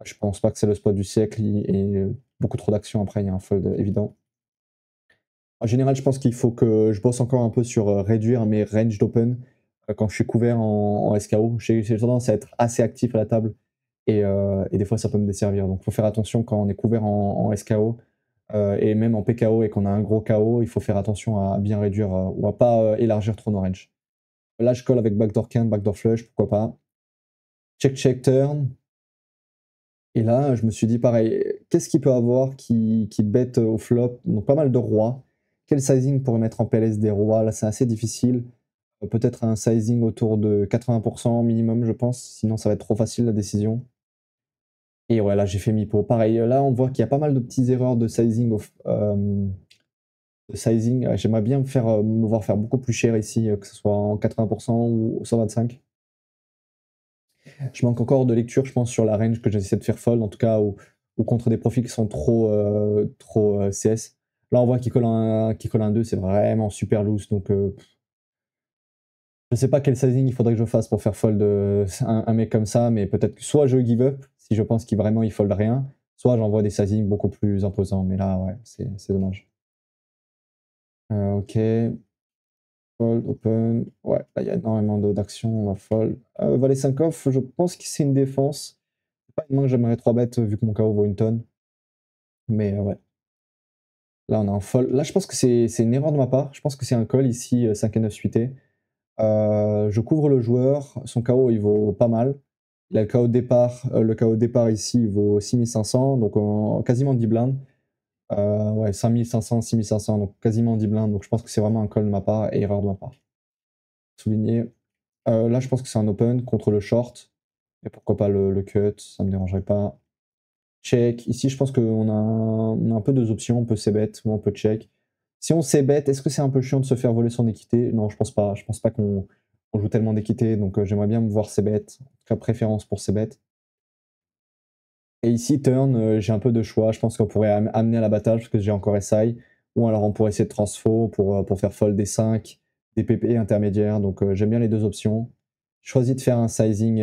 Je pense pas que c'est le spot du siècle et beaucoup trop d'actions après, il y a un fold évident. En général, je pense qu'il faut que je bosse encore un peu sur réduire mes ranges d'open quand je suis couvert en SKO. J'ai tendance à être assez actif à la table et des fois ça peut me desservir. Donc il faut faire attention quand on est couvert en SKO et même en PKO et qu'on a un gros KO, il faut faire attention à bien réduire ou à pas élargir trop nos ranges. Là, je colle avec backdoor can, backdoor flush, pourquoi pas. Check, check, turn. Et là, je me suis dit pareil, qu'est-ce qu'il peut avoir qui bête au flop? Donc pas mal de rois. Quel sizing pour mettre en PLS des rois? Là, c'est assez difficile. Peut-être un sizing autour de 80% minimum, je pense. Sinon, ça va être trop facile la décision. Et ouais, là, j'ai fait mi-pot. Pareil, là, on voit qu'il y a pas mal de petites erreurs de sizing. J'aimerais bien me voir faire beaucoup plus cher ici, que ce soit en 80% ou 125. Je manque encore de lecture, je pense, sur la range que j'essaie de faire fold, en tout cas, ou contre des profils qui sont trop CS. Là, on voit qu'il colle un 2, c'est vraiment super loose. Donc, je sais pas quel sizing il faudrait que je fasse pour faire fold un mec comme ça, mais peut-être que soit je give up, si je pense qu'il vraiment il fold rien, soit j'envoie des sizings beaucoup plus imposants. Mais là, ouais, c'est dommage. Ok. Fold, open. Ouais, là, il y a énormément d'actions. On va fold. Valet 5 off, je pense que c'est une défense. Pas une main que j'aimerais 3 bêtes vu que mon KO vaut une tonne. Mais ouais. Là, on a un fold. Là, je pense que c'est une erreur de ma part. Je pense que c'est un call ici, 5 et 9 suité. Je couvre le joueur. Son KO, il vaut pas mal. Il a le KO départ. Le KO départ ici, il vaut 6500. Donc quasiment 10 blindes. Ouais, 5500, 6500. Donc quasiment 10 blindes. Donc je pense que c'est vraiment un call de ma part et erreur de ma part. Souligné. Là, je pense que c'est un open contre le short. Et pourquoi pas le cut, ça me dérangerait pas. Check. Ici, je pense qu'on a un peu deux options. On peut c-bet ou on peut check. Si on c-bet, est-ce que c'est un peu chiant de se faire voler son équité? Non, je pense pas. Je pense pas qu'on joue tellement d'équité. Donc, j'aimerais bien me voir c-bet. En tout cas, préférence pour c-bet. Et ici, turn, j'ai un peu de choix. Je pense qu'on pourrait amener à l'abattage parce que j'ai encore SI. Ou alors on pourrait essayer de transfo pour faire fold des 5, des PP intermédiaires. Donc j'aime bien les deux options. Je choisis de faire un sizing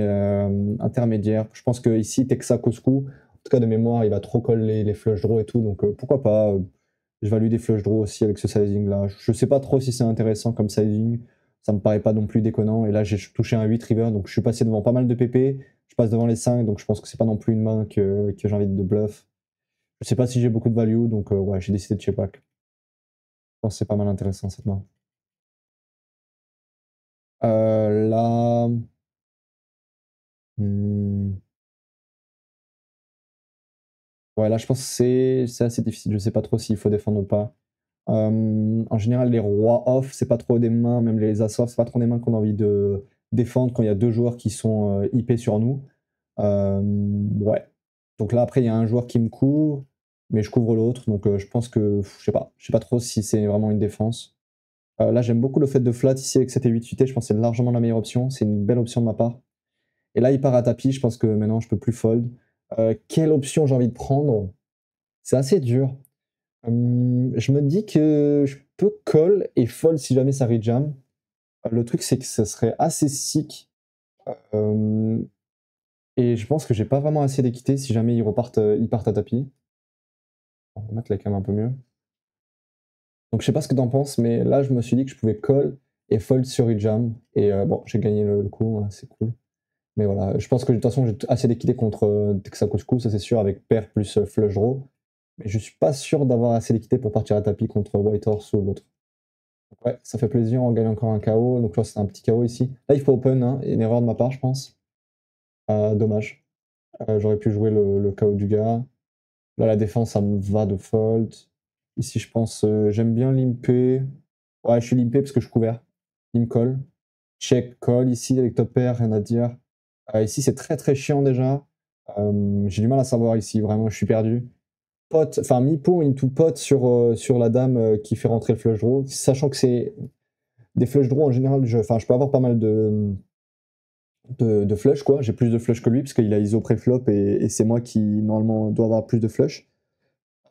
intermédiaire. Je pense que ici, Texa Coscu, en tout cas de mémoire, il va trop coller les flush draws et tout. Donc pourquoi pas je value des flush draws aussi avec ce sizing là. Je sais pas trop si c'est intéressant comme sizing. Ça me paraît pas non plus déconnant. Et là, j'ai touché un 8 river. Donc je suis passé devant pas mal de PP. Je passe devant les 5, donc je pense que c'est pas non plus une main que j'ai envie de bluff. Je sais pas si j'ai beaucoup de value, donc ouais, j'ai décidé de check back. Je pense que c'est pas mal intéressant cette main. Là. Hmm, ouais, là, je pense que c'est assez difficile. Je sais pas trop s'il faut défendre ou pas. En général, les rois off, c'est pas trop des mains, même les as off, c'est pas trop des mains qu'on a envie de défendre quand il y a deux joueurs qui sont IP sur nous. Ouais. Donc là, après, il y a un joueur qui me couvre, mais je couvre l'autre. Donc je pense que, je sais pas. Je sais pas trop si c'est vraiment une défense. Là, j'aime beaucoup le fait de flat ici avec 7 et 8 suité. Je pense que c'est largement la meilleure option. C'est une belle option de ma part. Et là, il part à tapis. Je pense que maintenant, je peux plus fold. Quelle option j'ai envie de prendre? C'est assez dur. Je me dis que je peux call et fold si jamais ça rejam. Le truc, c'est que ça serait assez sick. Euh, et je pense que j'ai pas vraiment assez d'équité si jamais ils partent à tapis. On va mettre la cam un peu mieux. Donc je sais pas ce que t'en penses, mais là je me suis dit que je pouvais call et fold sur rejam. Et bon, j'ai gagné le coup, hein, c'est cool. Mais voilà, je pense que de toute façon j'ai assez d'équité contre Texaco, ça c'est sûr, avec pair plus flush draw. Mais je suis pas sûr d'avoir assez d'équité pour partir à tapis contre White Horse ou l'autre. Ouais, ça fait plaisir, on gagne encore un KO. Donc là c'est un petit KO ici. Là il faut open, hein, une erreur de ma part je pense. Dommage. J'aurais pu jouer le KO du gars. Là, la défense, ça me va de fold. Ici, je pense, j'aime bien limper. Ouais, je suis limpé parce que je suis couvert. Il me colle. Check, call ici avec top pair, rien à dire. Ici, c'est très très chiant déjà. J'ai du mal à savoir ici, vraiment, je suis perdu. Pot, enfin, mi-pot into pot sur la dame qui fait rentrer le flush draw. Sachant que c'est des flush draws en général, je peux avoir pas mal de flush, quoi. J'ai plus de flush que lui parce qu'il a ISO pré-flop et c'est moi qui, normalement, dois avoir plus de flush.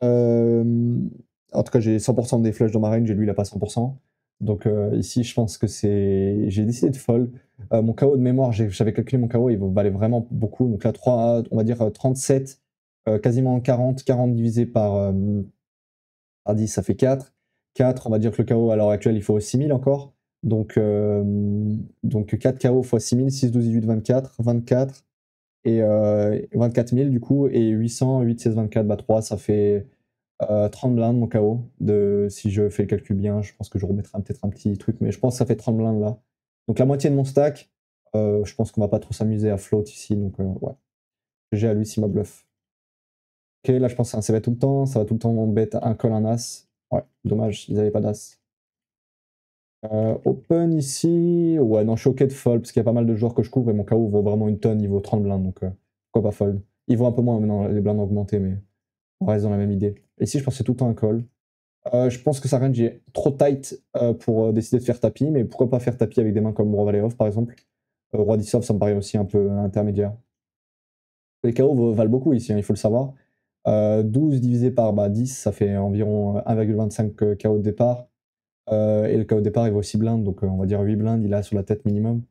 En tout cas, j'ai 100% des flushs dans ma range et lui, il a pas 100%. Donc ici, je pense que c'est. J'ai décidé de fold. Mon KO de mémoire, j'avais calculé mon KO, il valait vraiment beaucoup. Donc là, 3, on va dire 37, quasiment 40. 40 divisé par 10, ça fait 4. 4, on va dire que le KO à l'heure actuelle, il faut 6000 encore. Donc 4 KO x 6000, 6, 12, 18, 24. 24 et 24 000 du coup. Et 800, 8, 16, 24, bah 3, ça fait 30 blindes mon KO. Si je fais le calcul bien, je pense que je remettrai peut-être un petit truc, mais je pense que ça fait 30 blindes là. Donc la moitié de mon stack, je pense qu'on va pas trop s'amuser à float ici, donc ouais. GG à lui si ma bluff. Ok, là je pense que c'est un CV tout le temps, ça va tout le temps en bet un call, un as. Ouais, dommage, ils avaient pas d'as. Open ici, ouais, non, je suis ok de fold parce qu'il y a pas mal de joueurs que je couvre et mon KO vaut vraiment une tonne, il vaut 30 blindes, donc pourquoi pas fold. Il vaut un peu moins maintenant, les blindes ont augmenté, mais on reste dans la même idée. Et ici, je pense que c'est tout le temps un call. Je pense que sa range est trop tight pour décider de faire tapis, mais pourquoi pas faire tapis avec des mains comme Roi Valet Off par exemple. Roi 10 Off, ça me paraît aussi un peu intermédiaire. Les KO valent beaucoup ici, hein, il faut le savoir. 12 divisé par 10, ça fait environ 1,25 KO de départ. Et le KO de départ, il vaut 6 blindes, donc on va dire 8 blindes, il a sur la tête minimum.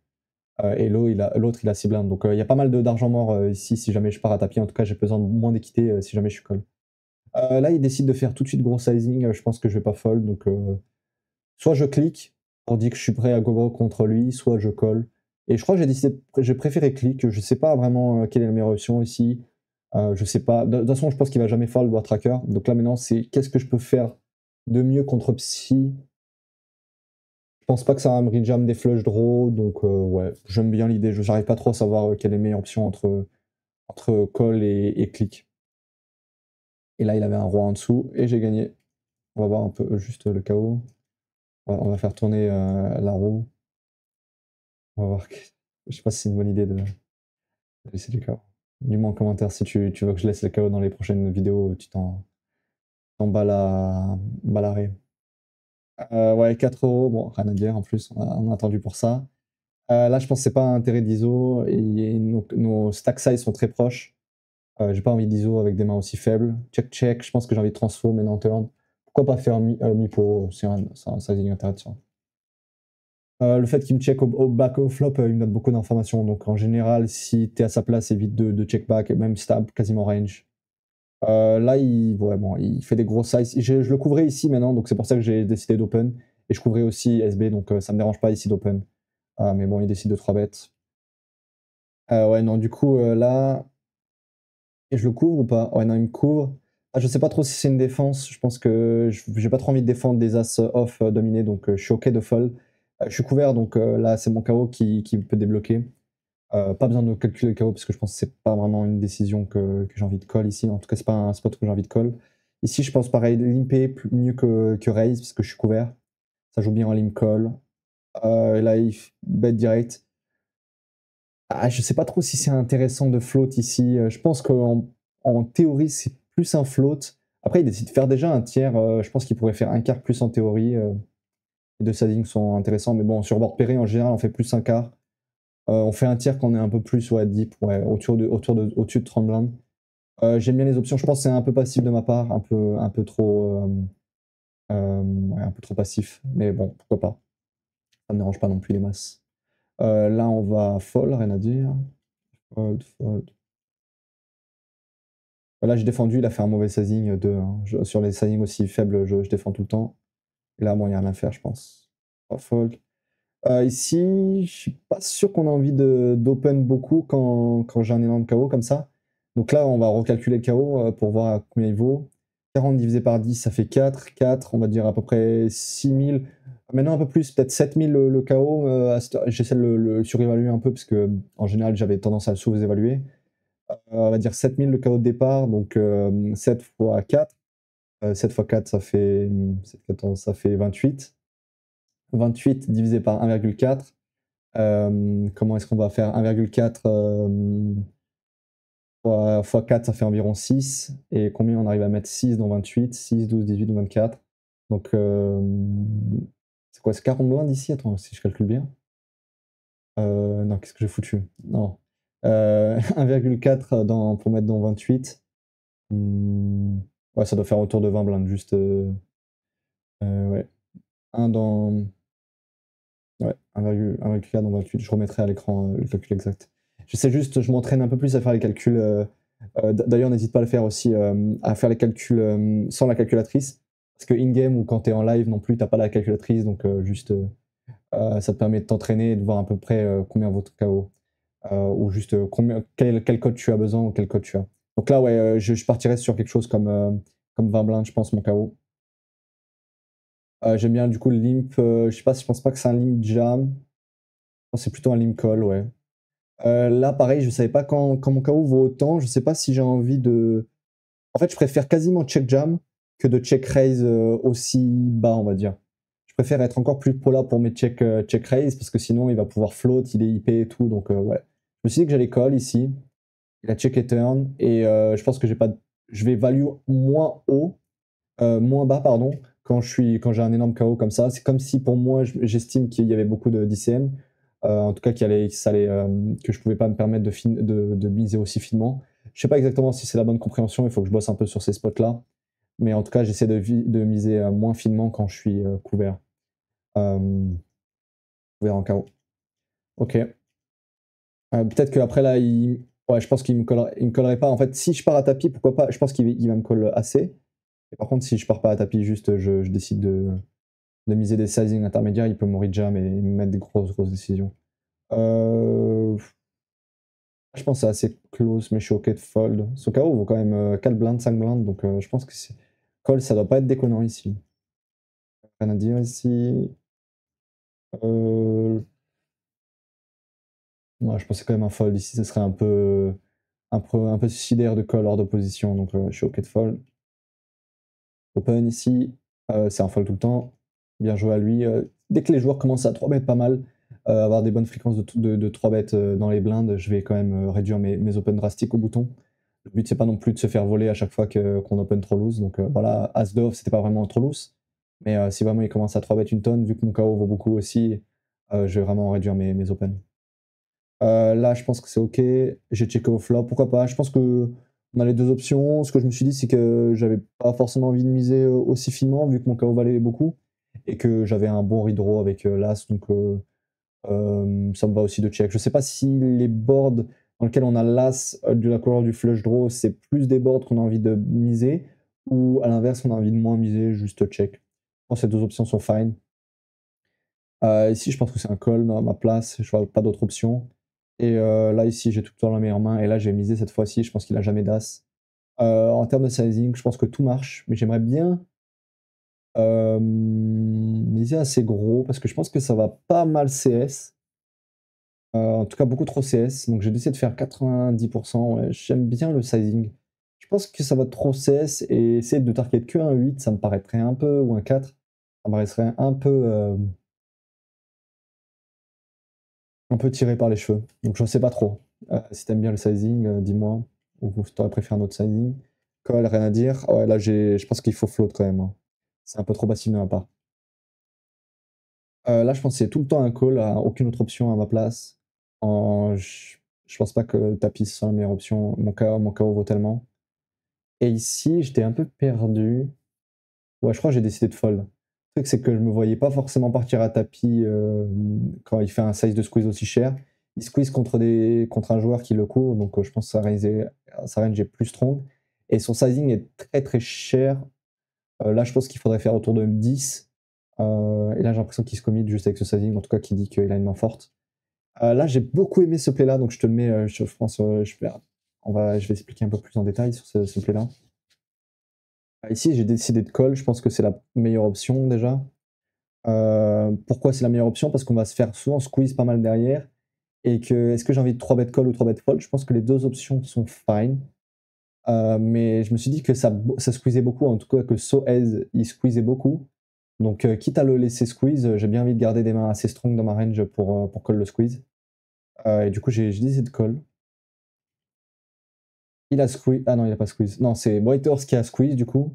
Et l'autre, il a 6 blindes. Donc il y a pas mal d'argent mort ici si jamais je pars à tapis. En tout cas, j'ai besoin de moins d'équité si jamais je suis call. Là, il décide de faire tout de suite gros sizing. Je pense que je vais pas fold. Donc soit je clique pour dire que je suis prêt à go contre lui, soit je colle. Et je crois que j'ai préféré click. Je sais pas vraiment quelle est la meilleure option ici. Je sais pas. De toute façon, je pense qu'il va jamais fold War Tracker. Donc là maintenant, c'est qu'est-ce que je peux faire de mieux contre Psy. Je pense pas que ça va me rejam des flush draw. Donc ouais, j'aime bien l'idée. Je n'arrive pas trop à savoir quelle est la meilleure option entre call et click. Et là, il avait un roi en dessous et j'ai gagné. On va voir un peu juste le KO. On va faire tourner la roue. On va voir. Je sais pas si c'est une bonne idée de laisser le KO. Dis-moi en commentaire si tu veux que je laisse le KO dans les prochaines vidéos. Tu t'en bats l'arrêt. Ouais, 4 €. Bon, rien à dire en plus. On a attendu pour ça. Là, je pense que c'est pas un intérêt d'ISO. Et nos stack size sont très proches. J'ai pas envie d'ISO avec des mains aussi faibles. Check, je pense que j'ai envie de transfo, mais non turn. Pourquoi pas faire mi-pot, c'est un sizing intéressant. Le fait qu'il me check au back au flop, il me donne beaucoup d'informations. Donc en général, si t'es à sa place, évite de check back, même si t'as quasiment range. Là, il fait des gros sizes. Je le couvrais ici maintenant, donc c'est pour ça que j'ai décidé d'open. Et je couvrais aussi SB, donc ça me dérange pas ici d'open. Mais bon, il décide de 3 bêtes. Ouais, non, du coup, là. Et je le couvre ou pas? Ouais, non, il me couvre. Ah, je sais pas trop si c'est une défense. Je pense que j'ai pas trop envie de défendre des as off dominés, donc je suis ok de fold. Je suis couvert, donc là, c'est mon KO qui peut débloquer. Pas besoin de calculer le KO parce que je pense que c'est pas vraiment une décision que j'ai envie de call ici. En tout cas, c'est pas un spot que j'ai envie de call. Ici, je pense pareil, limper mieux que raise parce que je suis couvert. Ça joue bien en limp call. Et là, il bet direct. Ah, je sais pas trop si c'est intéressant de float ici. Je pense qu'en théorie, c'est plus un float. Après, il décide de faire déjà un tiers. Je pense qu'il pourrait faire un quart plus en théorie. Les deux sizings sont intéressants, mais bon, sur board pairé, en général, on fait plus un quart. On fait un tiers quand on est un peu plus deep, ouais, au-dessus de 30 blindes. J'aime bien les options. Je pense que c'est un peu passif de ma part, un peu trop, ouais, un peu trop passif. Mais bon, pourquoi pas. Ça me dérange pas non plus les masses. Là, on va fold, rien à dire. Fold, fold. Là, j'ai défendu, il a fait un mauvais sizing sur les sizings aussi faibles, je défends tout le temps. Et là, bon, il n'y a rien à faire, je pense. Pas fold. Ici, je suis pas sûr qu'on a envie d'open beaucoup quand j'ai un énorme KO comme ça. Donc là, on va recalculer le KO pour voir combien il vaut. 40 divisé par 10, ça fait 4. 4, on va dire à peu près 6000. Maintenant, un peu plus, peut-être 7000 le KO. J'essaie de le surévaluer un peu parce que en général, j'avais tendance à le sous-évaluer. On va dire 7000 le KO de départ, donc 7 fois 4. 7 fois 4, ça fait, 14, ça fait 28. 28 divisé par 1,4. Comment est-ce qu'on va faire 1,4 fois 4, ça fait environ 6. Et combien on arrive à mettre 6 dans 28? 6, 12, 18 ou 24. Donc, c'est quoi? C'est 40 blindes ici? Attends, si je calcule bien. Non, qu'est-ce que j'ai foutu? Non. 1,4 pour mettre dans 28. Ouais, ça doit faire autour de 20 blindes, juste. Ouais. 1 dans. Ouais, 1,4 dans 28. Je remettrai à l'écran le calcul exact. Je sais juste, je m'entraîne un peu plus à faire les calculs. D'ailleurs, n'hésite pas à le faire aussi, à faire les calculs sans la calculatrice. Parce que in-game ou quand tu es en live non plus, t'as pas la calculatrice. Donc, juste, ça te permet de t'entraîner et de voir à peu près combien vaut ton KO. Ou juste quel code tu as besoin ou quel code tu as. Donc là, ouais, je partirais sur quelque chose comme 20 blindes, je pense, mon KO. J'aime bien du coup le limp. Je sais pas, je pense pas que c'est un limp jam. C'est plutôt un limp call, ouais. Là, pareil, je savais pas quand mon KO vaut autant. Je sais pas si j'ai envie de. En fait, je préfère quasiment check jam que de check raise aussi bas, on va dire. Je préfère être encore plus pro là pour mes check raise parce que sinon il va pouvoir float, il est IP et tout. Donc, ouais. Je me suis dit que j'allais call ici. Il a check et turn. Et je pense que je vais value moins haut, moins bas, pardon, quand j'ai un énorme KO comme ça. C'est comme si pour moi, j'estime qu'il y avait beaucoup de d'ICM. En tout cas, que je pouvais pas me permettre de miser aussi finement. Je sais pas exactement si c'est la bonne compréhension, il faut que je bosse un peu sur ces spots-là. Mais en tout cas, j'essaie de miser moins finement quand je suis couvert. Couvert en KO. Ok. Peut-être qu'après là, ouais, je pense qu'il me collerait pas. En fait, si je pars à tapis, pourquoi pas? Je pense qu'il va me coller assez. Et par contre, si je pars pas à tapis, juste je décide de miser des sizing intermédiaires, il peut me jam et me mettre des grosses décisions. Je pense que c'est assez close, mais je suis ok de fold. Son KO vaut quand même 4 blindes, 5 blindes, donc je pense que c'est. Call, ça doit pas être déconnant ici. Rien à dire ici. Ouais, je pensais quand même un fold ici, ce serait un peu suicidaire de call hors d'opposition, donc je suis ok de fold. Open ici, c'est un fold tout le temps. Bien joué à lui. Dès que les joueurs commencent à 3 bet pas mal, avoir des bonnes fréquences de 3 bet dans les blindes, je vais quand même réduire mes open drastiques au bouton. Le but, c'est pas non plus de se faire voler à chaque fois qu'on open trop loose. Donc voilà, As de off, c'était pas vraiment trop loose. Mais si vraiment il commence à 3 bet une tonne, vu que mon KO vaut beaucoup aussi, je vais vraiment réduire mes open. Là, je pense que c'est ok. J'ai checké au flop. Pourquoi pas? Je pense que On a les deux options. Ce que je me suis dit, c'est que j'avais pas forcément envie de miser aussi finement, vu que mon KO valait beaucoup, et que j'avais un bon redraw avec l'As, donc ça me va aussi de check. Je sais pas si les boards dans lesquels on a l'As de la couleur du flush draw, c'est plus des boards qu'on a envie de miser, ou à l'inverse, on a envie de moins miser, juste check. Je pense que ces deux options sont fine. Ici, je pense que c'est un call à ma place, je vois pas d'autre option. Et là, ici, j'ai tout le temps la meilleure main, et là, j'ai misé cette fois-ci, je pense qu'il a jamais d'As. En termes de sizing, je pense que tout marche, mais j'aimerais bien miser assez gros, parce que je pense que ça va pas mal CS. En tout cas, beaucoup trop CS, donc j'ai décidé de faire 90%. Ouais, j'aime bien le sizing. Je pense que ça va trop CS, et essayer de target que un 8, ça me paraîtrait un peu, ou un 4, ça me paraîtrait un peu tiré par les cheveux. Donc je sais pas trop. Si t'aimes bien le sizing, dis-moi. Ou si t'aurais préféré un autre sizing. Call, rien à dire. Ouais, là, je pense qu'il faut float quand même, hein. C'est un peu trop passif de ma part. Là, je pense que c'est tout le temps un call, aucune autre option à ma place. Je pense pas que tapis soit la meilleure option. Mon KO vaut tellement. Et ici, j'étais un peu perdu. Ouais, je crois que j'ai décidé de fold. Le truc, c'est que je me voyais pas forcément partir à tapis quand il fait un size de squeeze aussi cher. Il squeeze contre un joueur qui le court, donc je pense que sa range est plus strong. Et son sizing est très très cher. Là, je pense qu'il faudrait faire autour de 10. Et là, j'ai l'impression qu'il se commit juste avec ce sizing, en tout cas, qui dit qu'il a une main forte. Là, j'ai beaucoup aimé ce play-là, donc je te le mets, je pense, je vais expliquer un peu plus en détail sur ce play-là. Ici, j'ai décidé de call, je pense que c'est la meilleure option déjà. Pourquoi c'est la meilleure option? Parce qu'on va se faire souvent squeeze pas mal derrière. Et que, est-ce que j'ai envie de 3 bet call ou 3 bet fold? Je pense que les deux options sont fine. Mais je me suis dit que ça squeezait beaucoup, en tout cas que So-Ez, il squeezait beaucoup. Donc, quitte à le laisser squeeze, j'ai bien envie de garder des mains assez strong dans ma range pour call le squeeze. Et du coup, j'ai décidé de call. Il a squeeze. Ah non, il a pas squeeze. Non, c'est Whitehorse qui a squeeze du coup.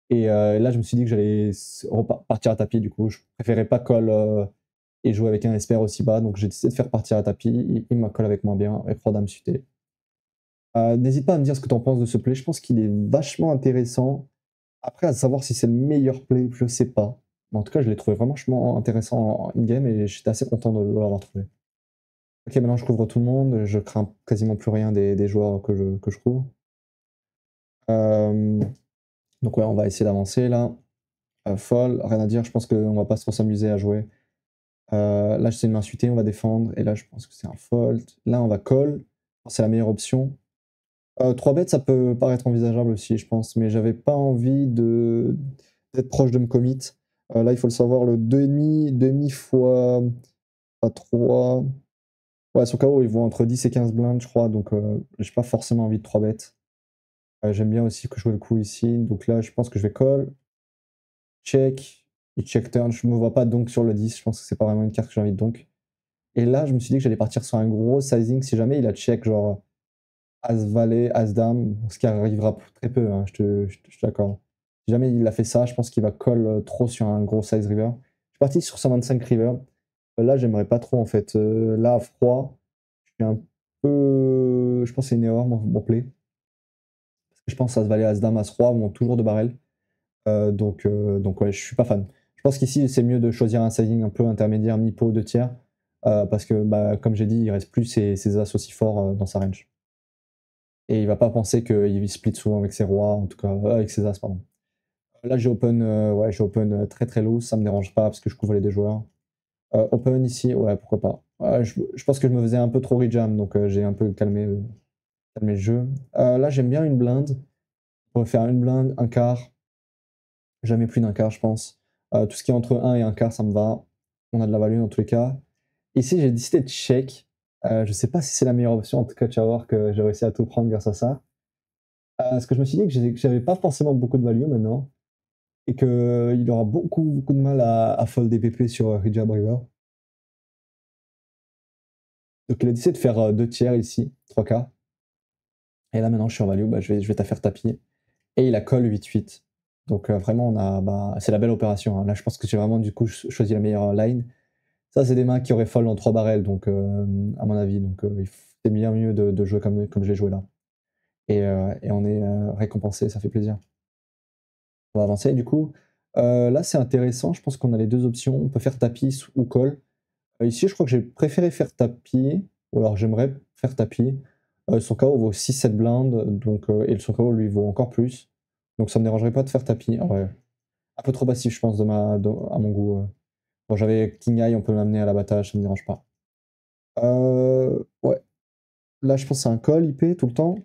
Et là, je me suis dit que j'allais repartir à tapis, du coup. Je préférais pas call et jouer avec un esper aussi bas, donc j'ai décidé de faire partir à tapis. Il m'a call avec moins bien, avec roi dame suité. N'hésite pas à me dire ce que tu en penses de ce play. Je pense qu'il est vachement intéressant. Après, à savoir si c'est le meilleur play, je sais pas. Mais en tout cas, je l'ai trouvé vraiment vachement intéressant en in-game et j'étais assez content de l'avoir trouvé. Ok, maintenant je couvre tout le monde. Je crains quasiment plus rien des joueurs que je couvre. Donc ouais, on va essayer d'avancer là. Fold, rien à dire. Je pense qu'on va pas trop s'amuser à jouer. Là, c'est une main suitée, on va défendre. Et là, je pense que c'est un fold. Là, on va call. C'est la meilleure option. 3 bêtes, ça peut paraître envisageable aussi, je pense. Mais j'avais pas envie d'être proche de me commit. Là, il faut le savoir, le 2,5, 2,5 fois pas 3. Ouais, son KO, ils vont entre 10 et 15 blindes, je crois. Donc, j'ai pas forcément envie de 3 bêtes. J'aime bien aussi que jouer le coup ici. Donc là, je pense que je vais call. Check. Et check turn. Je me vois pas donc sur le 10. Je pense que c'est pas vraiment une carte que j'ai envie de donc. Et là, je me suis dit que j'allais partir sur un gros sizing si jamais il a check, genre As-Valet, As-Dame, ce qui arrivera très peu, hein, je suis d'accord. Si jamais il a fait ça, je pense qu'il va call trop sur un gros size river. Je suis parti sur 125 river. Là, j'aimerais pas trop en fait. Là, à froid, je suis un peu. Je pense que c'est une erreur mon play. Parce que je pense que As-Valet, As-Dame, As-Roi vont toujours de barrel. Donc ouais, je suis pas fan. Je pense qu'ici, c'est mieux de choisir un sizing un peu intermédiaire, mi-pot, 2 tiers. Parce que, bah, comme j'ai dit, il reste plus ses as aussi forts dans sa range. Et il va pas penser qu'il split souvent avec ses rois, en tout cas, avec ses as, pardon. Là, ouais, j'ai open très très loose, ça me dérange pas parce que je couvre les deux joueurs. Open ici, ouais, pourquoi pas. Je pense que je me faisais un peu trop rejam, donc j'ai un peu calmé le jeu. Là, j'aime bien une blinde. On pourrait faire une blinde, un quart. Jamais plus d'un quart, je pense. Tout ce qui est entre 1 et un quart, ça me va. On a de la value dans tous les cas. Ici, j'ai décidé de check. Je sais pas si c'est la meilleure option, en tout cas, tu vas voir que j'ai réussi à tout prendre grâce à ça. Parce que je me suis dit que j'avais pas forcément beaucoup de value maintenant. Et qu'il aura beaucoup de mal à fold des PP sur Hijab River. Donc il a décidé de faire 2 tiers ici, 3 quarts. Et là maintenant je suis en value, bah, je vais faire tapis. Et il a call 8-8. Donc vraiment c'est la belle opération, hein. Là je pense que j'ai vraiment du coup choisi la meilleure line. Ça c'est des mains qui auraient fold en 3 barrels, donc à mon avis. Donc c'est bien mieux de jouer comme j'ai joué là. et on est récompensé, ça fait plaisir. On va avancer du coup. Là, c'est intéressant, je pense qu'on a les deux options. On peut faire tapis ou call. Ici, je crois que j'ai préféré faire tapis, ou alors j'aimerais faire tapis. Son KO vaut 6-7 blindes, donc, et son KO lui vaut encore plus. Donc ça me dérangerait pas de faire tapis. Ouais. Un peu trop passif, je pense, à mon goût. Bon, j'avais King Eye, on peut l'amener à l'abattage, ça me dérange pas. Ouais. Là, je pense que c'est un call IP tout le temps.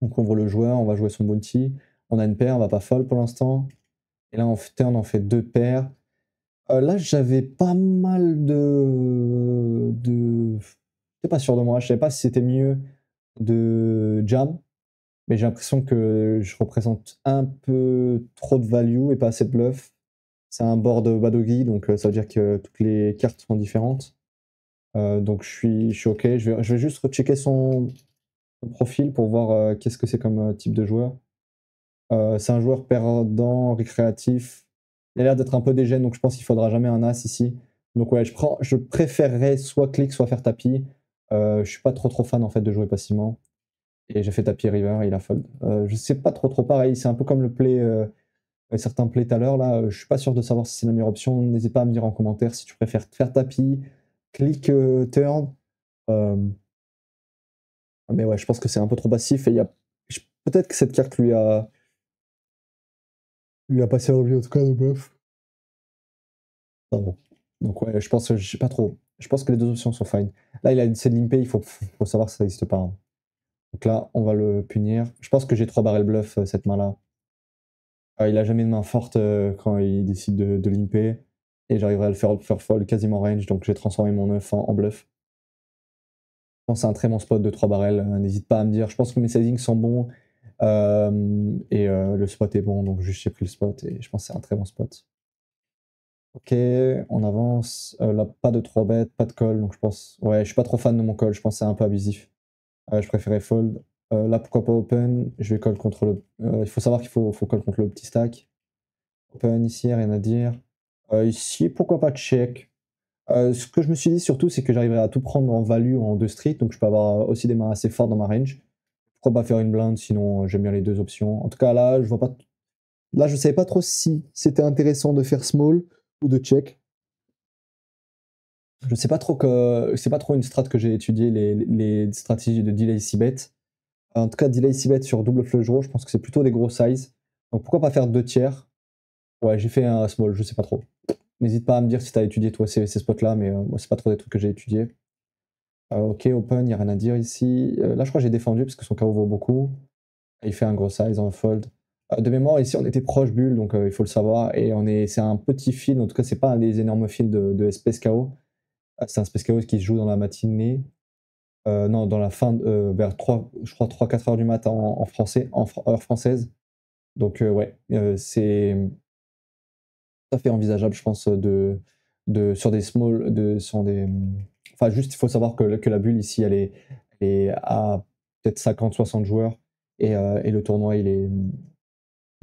Donc on voit le joueur, on va jouer son bounty. On a une paire, on va pas fold pour l'instant. Et là, en turn, on fait deux paires. Là, j'avais pas mal de... J'étais pas sûr de moi, je savais pas si c'était mieux de jam, mais j'ai l'impression que je représente un peu trop de value et pas assez de bluff. C'est un board Badogi, donc ça veut dire que toutes les cartes sont différentes. Donc je suis OK. Je vais juste rechecker son profil pour voir qu'est-ce que c'est comme type de joueur. C'est un joueur perdant, récréatif. Il a l'air d'être un peu dégène, donc je pense qu'il faudra jamais un as ici. Donc ouais, je préférerais soit clic, soit faire tapis. Je suis pas trop fan en fait de jouer passivement. Et j'ai fait tapis river, et il a fold. Je sais pas trop pareil, c'est un peu comme le play, certains plays tout à l'heure là. Je suis pas sûr de savoir si c'est la meilleure option. N'hésite pas à me dire en commentaire si tu préfères faire tapis, clic, turn. Mais ouais, je pense que c'est un peu trop passif et il y a peut-être que cette carte lui a pas servi en tout cas de bluff. Pardon. Donc ouais, je pense, je sais pas trop. Je pense que les deux options sont fine. Là, il a essayé de limper, faut savoir que ça n'existe pas, hein. Donc là, on va le punir. Je pense que j'ai 3 barrels bluff cette main-là. Il a jamais de main forte quand il décide de limper. Et j'arriverai à le faire fold quasiment range, donc j'ai transformé mon 9 en bluff. Je pense que c'est un très bon spot de 3 barrels. N'hésite pas à me dire. Je pense que mes sizings sont bons. Et le spot est bon, donc juste j'ai pris le spot et je pense que c'est un très bon spot. Ok, on avance. Là, pas de 3 bêtes, pas de call, donc je pense. Ouais, je suis pas trop fan de mon call, je pense que c'est un peu abusif. Je préférais fold. Là, pourquoi pas open? Je vais call contre le. Il faut savoir qu'il faut call contre le petit stack. Open ici, rien à dire. Ici, pourquoi pas check? Ce que je me suis dit surtout, c'est que j'arriverai à tout prendre en value en 2 street, donc je peux avoir aussi des mains assez fortes dans ma range. Pourquoi pas faire une blinde, sinon j'aime bien les deux options. En tout cas, là, je vois pas. Là, je savais pas trop si c'était intéressant de faire small ou de check. Je sais pas trop que c'est pas trop une strat que j'ai étudié les stratégies de delay c-bet. En tout cas, delay c-bet sur double flush draw, je pense que c'est plutôt des gros size. Donc pourquoi pas faire 2 tiers? Ouais, j'ai fait un small, je sais pas trop. N'hésite pas à me dire si t'as étudié toi ces spots-là, mais moi c'est pas trop des trucs que j'ai étudiés. Ok, open, y a rien à dire ici. Là, je crois que j'ai défendu parce que son KO vaut beaucoup. Il fait un gros size en fold. De mémoire, ici, on était proche bulle, donc il faut le savoir. Et c'est un petit field, en tout cas, c'est pas un des énormes fields de Space KO. C'est un Space KO qui se joue dans la matinée. Non, dans la fin, vers 3, je crois 3-4 heures du matin en français, heure française. Donc ouais, c'est tout à fait envisageable, je pense, sur des small, enfin juste, il faut savoir que la bulle ici, elle est à peut-être 50-60 joueurs et le tournoi, il est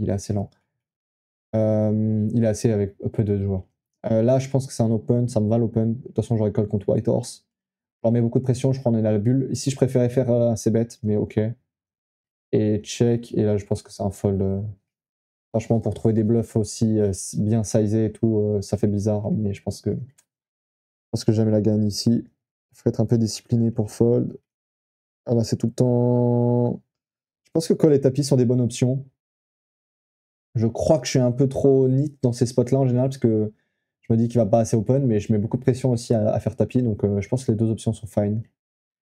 assez lent. Il est assez avec peu de joueurs. Là, je pense que c'est un open, ça me va l'open. De toute façon, j'aurais call contre White Horse. Je leur mets beaucoup de pression, je prends la bulle. Ici, je préférais faire assez bête, mais ok. Et check, et là, je pense que c'est un fold. Franchement, pour trouver des bluffs aussi bien sizés et tout, ça fait bizarre, mais je pense que jamais la gagne ici. Il faut être un peu discipliné pour fold. Ah là, c'est tout le temps. Je pense que call et tapis sont des bonnes options. Je crois que je suis un peu trop neat dans ces spots-là en général, parce que je me dis qu'il va pas assez open, mais je mets beaucoup de pression aussi à faire tapis, donc je pense que les deux options sont fine.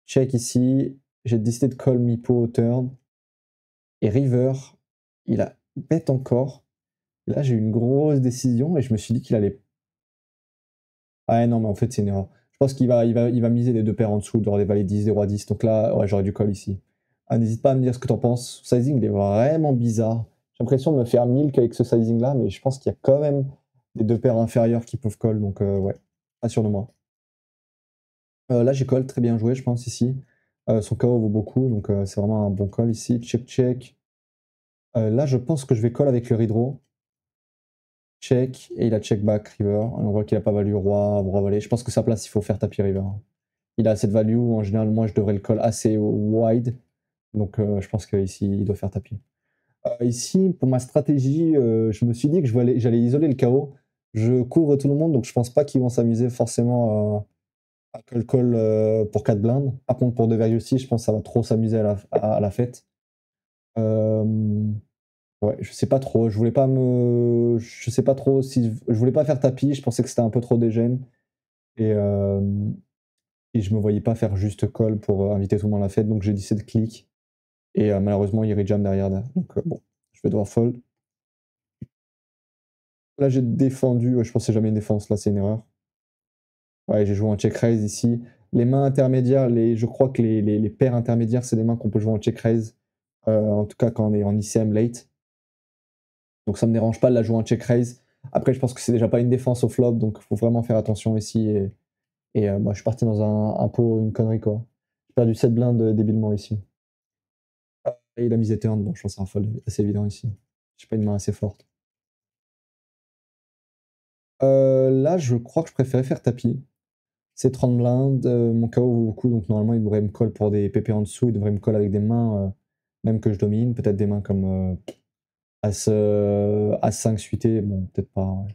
Check ici, j'ai décidé de call Mipo au turn. Et river, il a bet encore. Et là, j'ai eu une grosse décision et je me suis dit qu'il allait. Ah non, mais en fait, c'est une erreur. Je pense qu'il va miser les deux paires en dessous, genre des valets 10, des rois 10. Donc là, ouais, j'aurais dû call ici. Ah, n'hésite pas à me dire ce que t'en penses. Ce sizing, il est vraiment bizarre. J'ai l'impression de me faire milk avec ce sizing-là, mais je pense qu'il y a quand même des deux paires inférieures qui peuvent call. Donc ouais, pas sûr de moi. Là, j'ai call, très bien joué, je pense, ici. Son KO vaut beaucoup, donc c'est vraiment un bon call ici. Check, check. Là, je pense que je vais call avec le redraw. Check, et il a check back river. On voit qu'il a pas value roi, roi valet. Je pense que sa place, il faut faire tapis river. Il a assez de value. En général, moi, je devrais le call assez wide. Donc je pense qu'ici, il doit faire tapis. Ici, pour ma stratégie, je me suis dit que j'allais isoler le chaos. Je couvre tout le monde, donc je pense pas qu'ils vont s'amuser forcément à call pour 4 blindes. Par contre, pour 2,6, je pense que ça va trop s'amuser à la fête. Ouais, je sais pas trop. Je sais pas trop si je voulais pas faire tapis. Je pensais que c'était un peu trop dégène. Et, je me voyais pas faire juste call pour inviter tout le monde à la fête. Donc j'ai décidé de clic. Et malheureusement, il rejam derrière. Donc bon, je vais devoir fold. Là, j'ai défendu. Je pense que c'est jamais une défense. Là, c'est une erreur. Ouais, j'ai joué en check raise ici. Les mains intermédiaires, je crois que les paires intermédiaires, c'est des mains qu'on peut jouer en check raise. En tout cas, quand on est en ICM late. Donc ça me dérange pas de la jouer en check raise. Après, je pense que c'est déjà pas une défense au flop, donc il faut vraiment faire attention ici. Et moi, je suis parti dans un pot, une connerie, quoi. J'ai perdu 7 blindes débilement ici. Et il a misé turn, bon, je pense que c'est un fold assez évident ici. J'ai pas une main assez forte. Là, je crois que je préférais faire tapis. C'est 30 blindes, mon KO vaut beaucoup, donc normalement, il devrait me call pour des PP en dessous, il devrait me call avec des mains, même que je domine, peut-être des mains comme As 5 suité, bon, peut-être pas, ouais.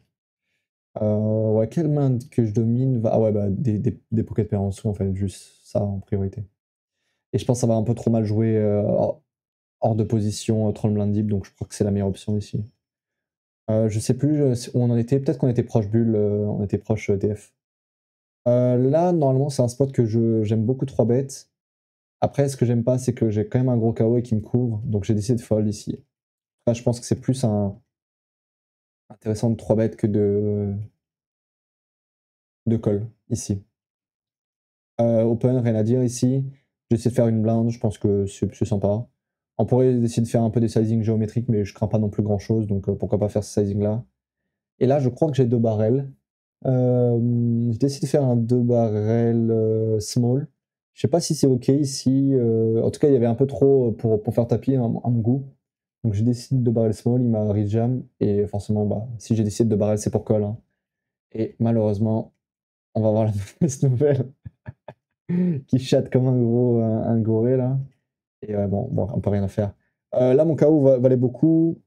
Ouais, quelle main que je domine va. Ah ouais, bah des pocket pairs en dessous, en fait, juste ça en priorité. Et je pense que ça va un peu trop mal jouer hors de position, troll blind deep, donc je crois que c'est la meilleure option ici. Je sais plus où on en était, peut-être qu'on était proche bulle, on était proche DF. Là, normalement, c'est un spot que j'aime beaucoup 3 bêtes. Après, ce que j'aime pas, c'est que j'ai quand même un gros KO et qui me couvre, donc j'ai décidé de fold ici. Là, je pense que c'est plus intéressant de 3 bêtes que de call ici. Open, rien à dire ici. J'essaie de faire une blinde, je pense que c'est sympa. On pourrait essayer de faire un peu des sizing géométriques, mais je crains pas non plus grand chose, donc pourquoi pas faire ce sizing là. Et là, je crois que j'ai 2 barrels. Je décide de faire un 2 barrels small. Je sais pas si c'est ok ici. En tout cas, il y avait un peu trop pour faire tapis à mon goût. Donc j'ai décidé de barrel small, il m'a rejam. Et forcément, bah, si j'ai décidé de barrel, c'est pour call, hein. Et malheureusement, on va voir la mauvaise nouvelle. Qui chatte comme un goré là. Et bon, on peut rien faire. Là, mon KO valait beaucoup.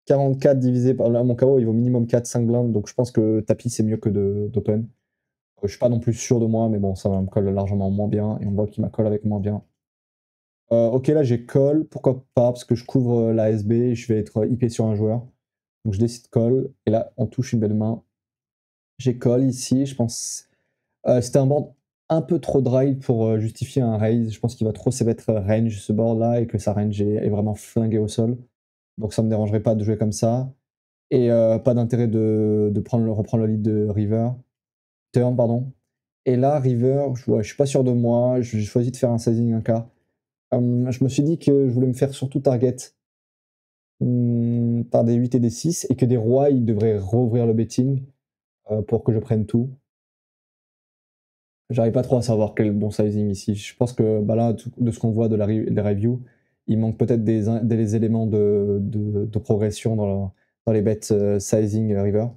44 divisé par. Là, mon KO, il vaut minimum 4-5 blindes. Donc je pense que tapis, c'est mieux que d'open. Je suis pas non plus sûr de moi, mais bon, ça me colle largement moins bien. Et on voit qu'il m'a colle avec moins bien. Ok, là, j'ai call. Pourquoi pas? Parce que je couvre la SB et je vais être IP sur un joueur. Donc je décide call. Et là, on touche une belle main. J'ai call ici, je pense. C'était un board un peu trop dry pour justifier un raise. Je pense qu'il va trop se mettre range ce board là et que sa range est vraiment flinguée au sol. Donc ça me dérangerait pas de jouer comme ça. Et pas d'intérêt de reprendre le lead de River. Turn, pardon. Et là, River, ouais, je suis pas sûr de moi. J'ai choisi de faire un sizing 1K. Je me suis dit que je voulais me faire surtout target par des 8 et des 6 et que des rois, ils devraient rouvrir le betting pour que je prenne tout. J'arrive pas trop à savoir quel est le bon sizing ici. Je pense que bah là, de ce qu'on voit des reviews, il manque peut-être des éléments de progression dans les bets sizing river.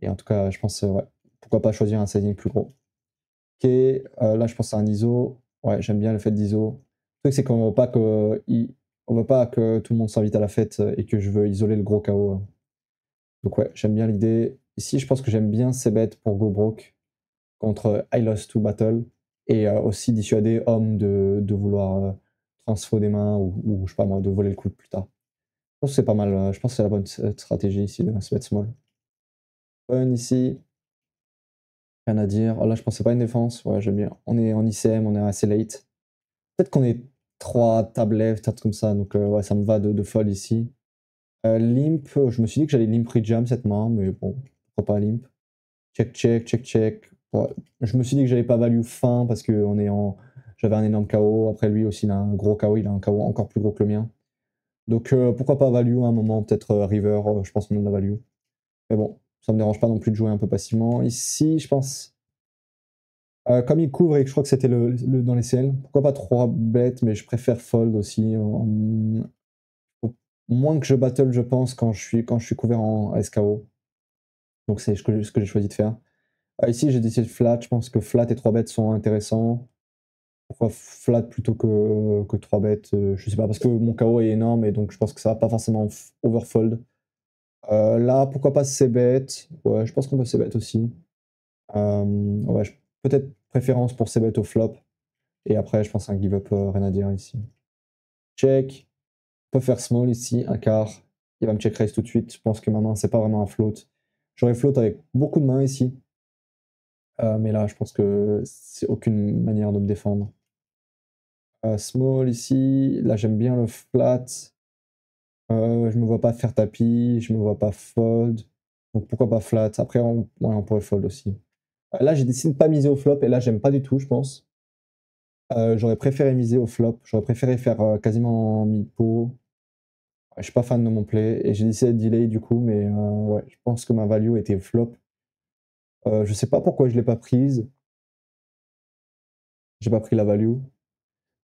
Et en tout cas, je pense, ouais, pourquoi pas choisir un sizing plus gros. Ok, là je pense à un ISO. Ouais, j'aime bien le fait d'ISO. Le truc, c'est qu'on veut pas que tout le monde s'invite à la fête et que je veux isoler le gros KO. Donc ouais, j'aime bien l'idée. Ici, je pense que j'aime bien ces bêtes pour go broke contre I Lost to Battle et aussi dissuader Homme de vouloir transfo des mains ou je sais pas moi, de voler le coup plus tard. Je pense que c'est pas mal, je pense que c'est la bonne stratégie ici de se mettre small. Fun ici, rien à dire. Oh, là, je pensais pas une défense, ouais, j'aime bien. On est en ICM, on est assez late. Peut-être qu'on est 3 tables left, peut-être comme ça, donc ouais, ça me va de fold ici. Limp, je me suis dit que j'allais limp rejam cette main, mais bon, pourquoi pas limp. Check, check, check, check. Ouais. Je me suis dit que j'allais pas value fin parce que j'avais un énorme KO. Après, lui aussi, il a un gros KO. Il a un KO encore plus gros que le mien. Donc, pourquoi pas value à un moment, peut-être river. Je pense qu'on a de la value. Mais bon, ça me dérange pas non plus de jouer un peu passivement. Ici, je pense. Comme il couvre et que je crois que c'était dans les CL, pourquoi pas 3 bêtes, mais je préfère fold aussi. Au moins que je battle, je pense, quand je suis couvert en SKO. Donc, c'est ce que j'ai choisi de faire. Ici, j'ai décidé de flat. Je pense que flat et 3 bêtes sont intéressants. Pourquoi flat plutôt que 3 bêtes? Je sais pas, parce que mon KO est énorme et donc je pense que ça va pas forcément overfold. Là, pourquoi pas c-bet? Ouais, je pense qu'on peut c-bet aussi. Ouais, peut-être préférence pour c-bet au flop et après je pense un give up, rien à dire ici. Check, on peut faire small ici, un quart. Il va me check raise tout de suite. Je pense que ma main, c'est pas vraiment un float. J'aurais float avec beaucoup de mains ici. Mais là, je pense que c'est aucune manière de me défendre. Small ici, là j'aime bien le flat. Je me vois pas faire tapis, je me vois pas fold. Donc pourquoi pas flat? Après, ouais, on pourrait fold aussi. Là, j'ai décidé de pas miser au flop et là, j'aime pas du tout, je pense. J'aurais préféré miser au flop. J'aurais préféré faire quasiment mi-pot. Ouais, je suis pas fan de mon play et j'ai décidé de delay du coup, mais ouais, je pense que ma value était flop. Je sais pas pourquoi je l'ai pas prise. J'ai pas pris la value.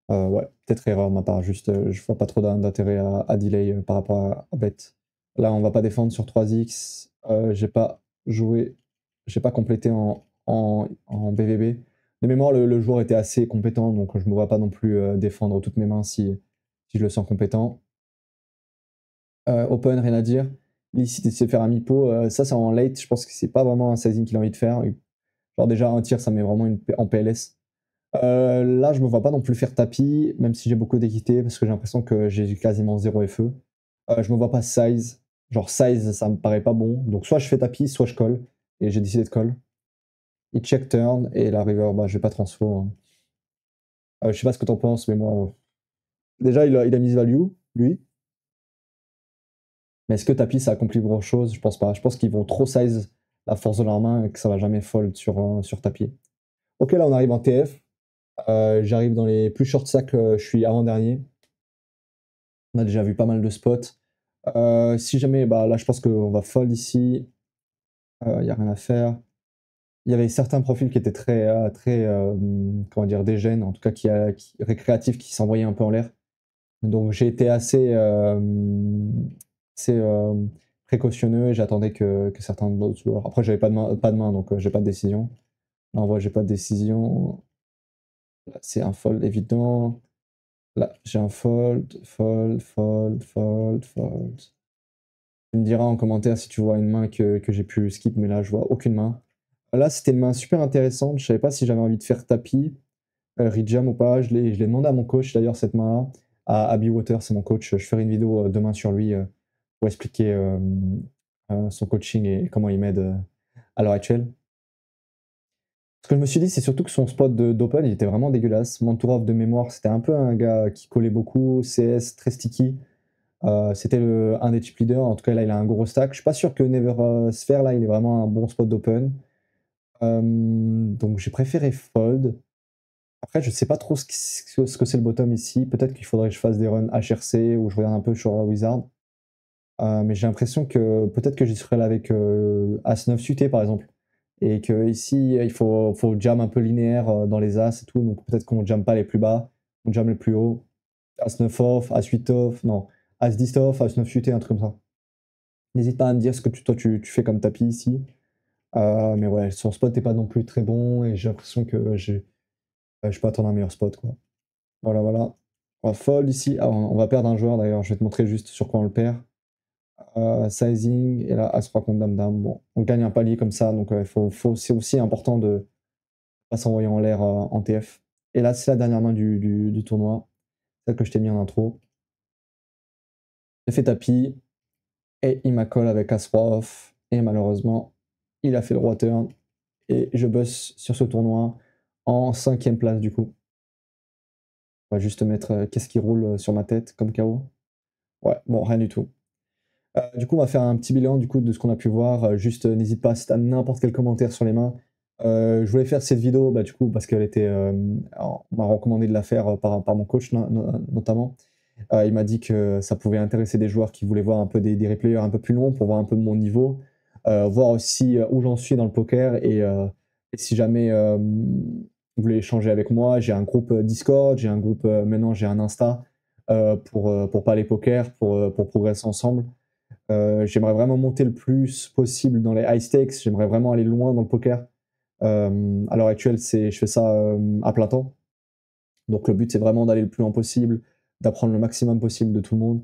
Ouais, peut-être erreur de ma part, juste je vois pas trop d'intérêt à delay par rapport à bet. Là, on va pas défendre sur 3x. J'ai pas joué, j'ai pas complété en BVB. De mémoire, le joueur était assez compétent, donc je me vois pas non plus défendre toutes mes mains si je le sens compétent. Open, rien à dire. Ici, d'essayer de faire un mi-pot, ça c'est en late, je pense que c'est pas vraiment un sizing qu'il a envie de faire. Genre déjà un tir, ça met vraiment en PLS. Là, je me vois pas non plus faire tapis, même si j'ai beaucoup d'équité, parce que j'ai l'impression que j'ai quasiment 0 FE. Je me vois pas size. Genre size, ça me paraît pas bon. Donc soit je fais tapis, soit je colle. Et j'ai décidé de colle. Il check turn, et la river, bah, je vais pas transfo, hein. Je sais pas ce que t'en penses, mais moi... Déjà, il a mis value, lui. Mais est-ce que tapis, ça accomplit grand-chose? Je pense pas. Je pense qu'ils vont trop size la force de leur main et que ça va jamais fold sur tapis. Ok, là, on arrive en TF. J'arrive dans les plus short stacks, je suis avant-dernier. On a déjà vu pas mal de spots. Si jamais, bah là, je pense qu'on va fold ici. Il n'y a rien à faire. Il y avait certains profils qui étaient très comment dire, dégènes, en tout cas récréatifs, qui s'envoyaient un peu en l'air. Donc j'ai été assez précautionneux et j'attendais que certains d'autres joueurs. Après, j'avais pas de main donc j'ai pas de décision. Là, en vrai, j'ai pas de décision. Là, c'est un fold évident. Là, j'ai un fold, fold, fold, fold, fold. Tu me diras en commentaire si tu vois une main que j'ai pu skip, mais là, je vois aucune main. Là, c'était une main super intéressante. Je savais pas si j'avais envie de faire tapis, rejam ou pas. Je l'ai demandé à mon coach, d'ailleurs, cette main-là. À Abby Water, c'est mon coach. Je ferai une vidéo demain sur lui pour expliquer son coaching et comment il m'aide à l'heure actuelle. Ce que je me suis dit, c'est surtout que son spot d'open, il était vraiment dégueulasse. Mantourov de mémoire, c'était un peu un gars qui collait beaucoup, CS, très sticky. C'était un des chip leaders. En tout cas, là, il a un gros stack. Je suis pas sûr que Never Sphere, là, il est vraiment un bon spot d'open. Donc j'ai préféré fold. Après, je sais pas trop ce que c'est le bottom ici. Peut-être qu'il faudrait que je fasse des runs HRC ou je regarde un peu sur Wizard. Mais j'ai l'impression que peut-être que j'y serais là avec As-9 suité par exemple. Et que ici, il faut jam un peu linéaire dans les As et tout. Donc peut-être qu'on jam pas les plus bas, on jam les plus hauts. As-9 off, As-8 off, non. As-10 off, As-9 suité, un truc comme ça. N'hésite pas à me dire ce que toi tu fais comme tapis ici. Mais ouais, son spot n'est pas non plus très bon et j'ai l'impression que je peux attendre un meilleur spot, quoi. Voilà, voilà. On va fold ici. Ah, on va perdre un joueur d'ailleurs, je vais te montrer juste sur quoi on le perd. Sizing, et là, As-3 contre Dame-Dame. Bon, on gagne un palier comme ça, donc c'est aussi important de pas s'envoyer en l'air en TF. Et là, c'est la dernière main du tournoi, celle que je t'ai mis en intro. J'ai fait tapis, et il m'a call avec As-3 off, et malheureusement, il a fait le roi turn, et je buzz sur ce tournoi en 5ème place du coup. On va juste mettre qu'est-ce qui roule sur ma tête comme KO. Ouais, bon, rien du tout. Du coup, on va faire un petit bilan du coup de ce qu'on a pu voir. Juste, n'hésite pas si tu as n'importe quel commentaire sur les mains. Je voulais faire cette vidéo bah, du coup parce qu'elle était, on m'a recommandé de la faire par mon coach notamment. Il m'a dit que ça pouvait intéresser des joueurs qui voulaient voir un peu des replayers un peu plus longs pour voir un peu de mon niveau, voir aussi où j'en suis dans le poker et si jamais vous voulez échanger avec moi, j'ai un groupe Discord, j'ai un groupe maintenant j'ai un Insta pour parler poker, pour progresser ensemble. J'aimerais vraiment monter le plus possible dans les high stakes, j'aimerais vraiment aller loin dans le poker. À l'heure actuelle, je fais ça à plein temps. Donc le but, c'est vraiment d'aller le plus loin possible, d'apprendre le maximum possible de tout le monde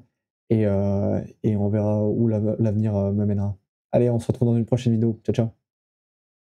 et on verra où l'avenir me mènera. Allez, on se retrouve dans une prochaine vidéo. Ciao, ciao.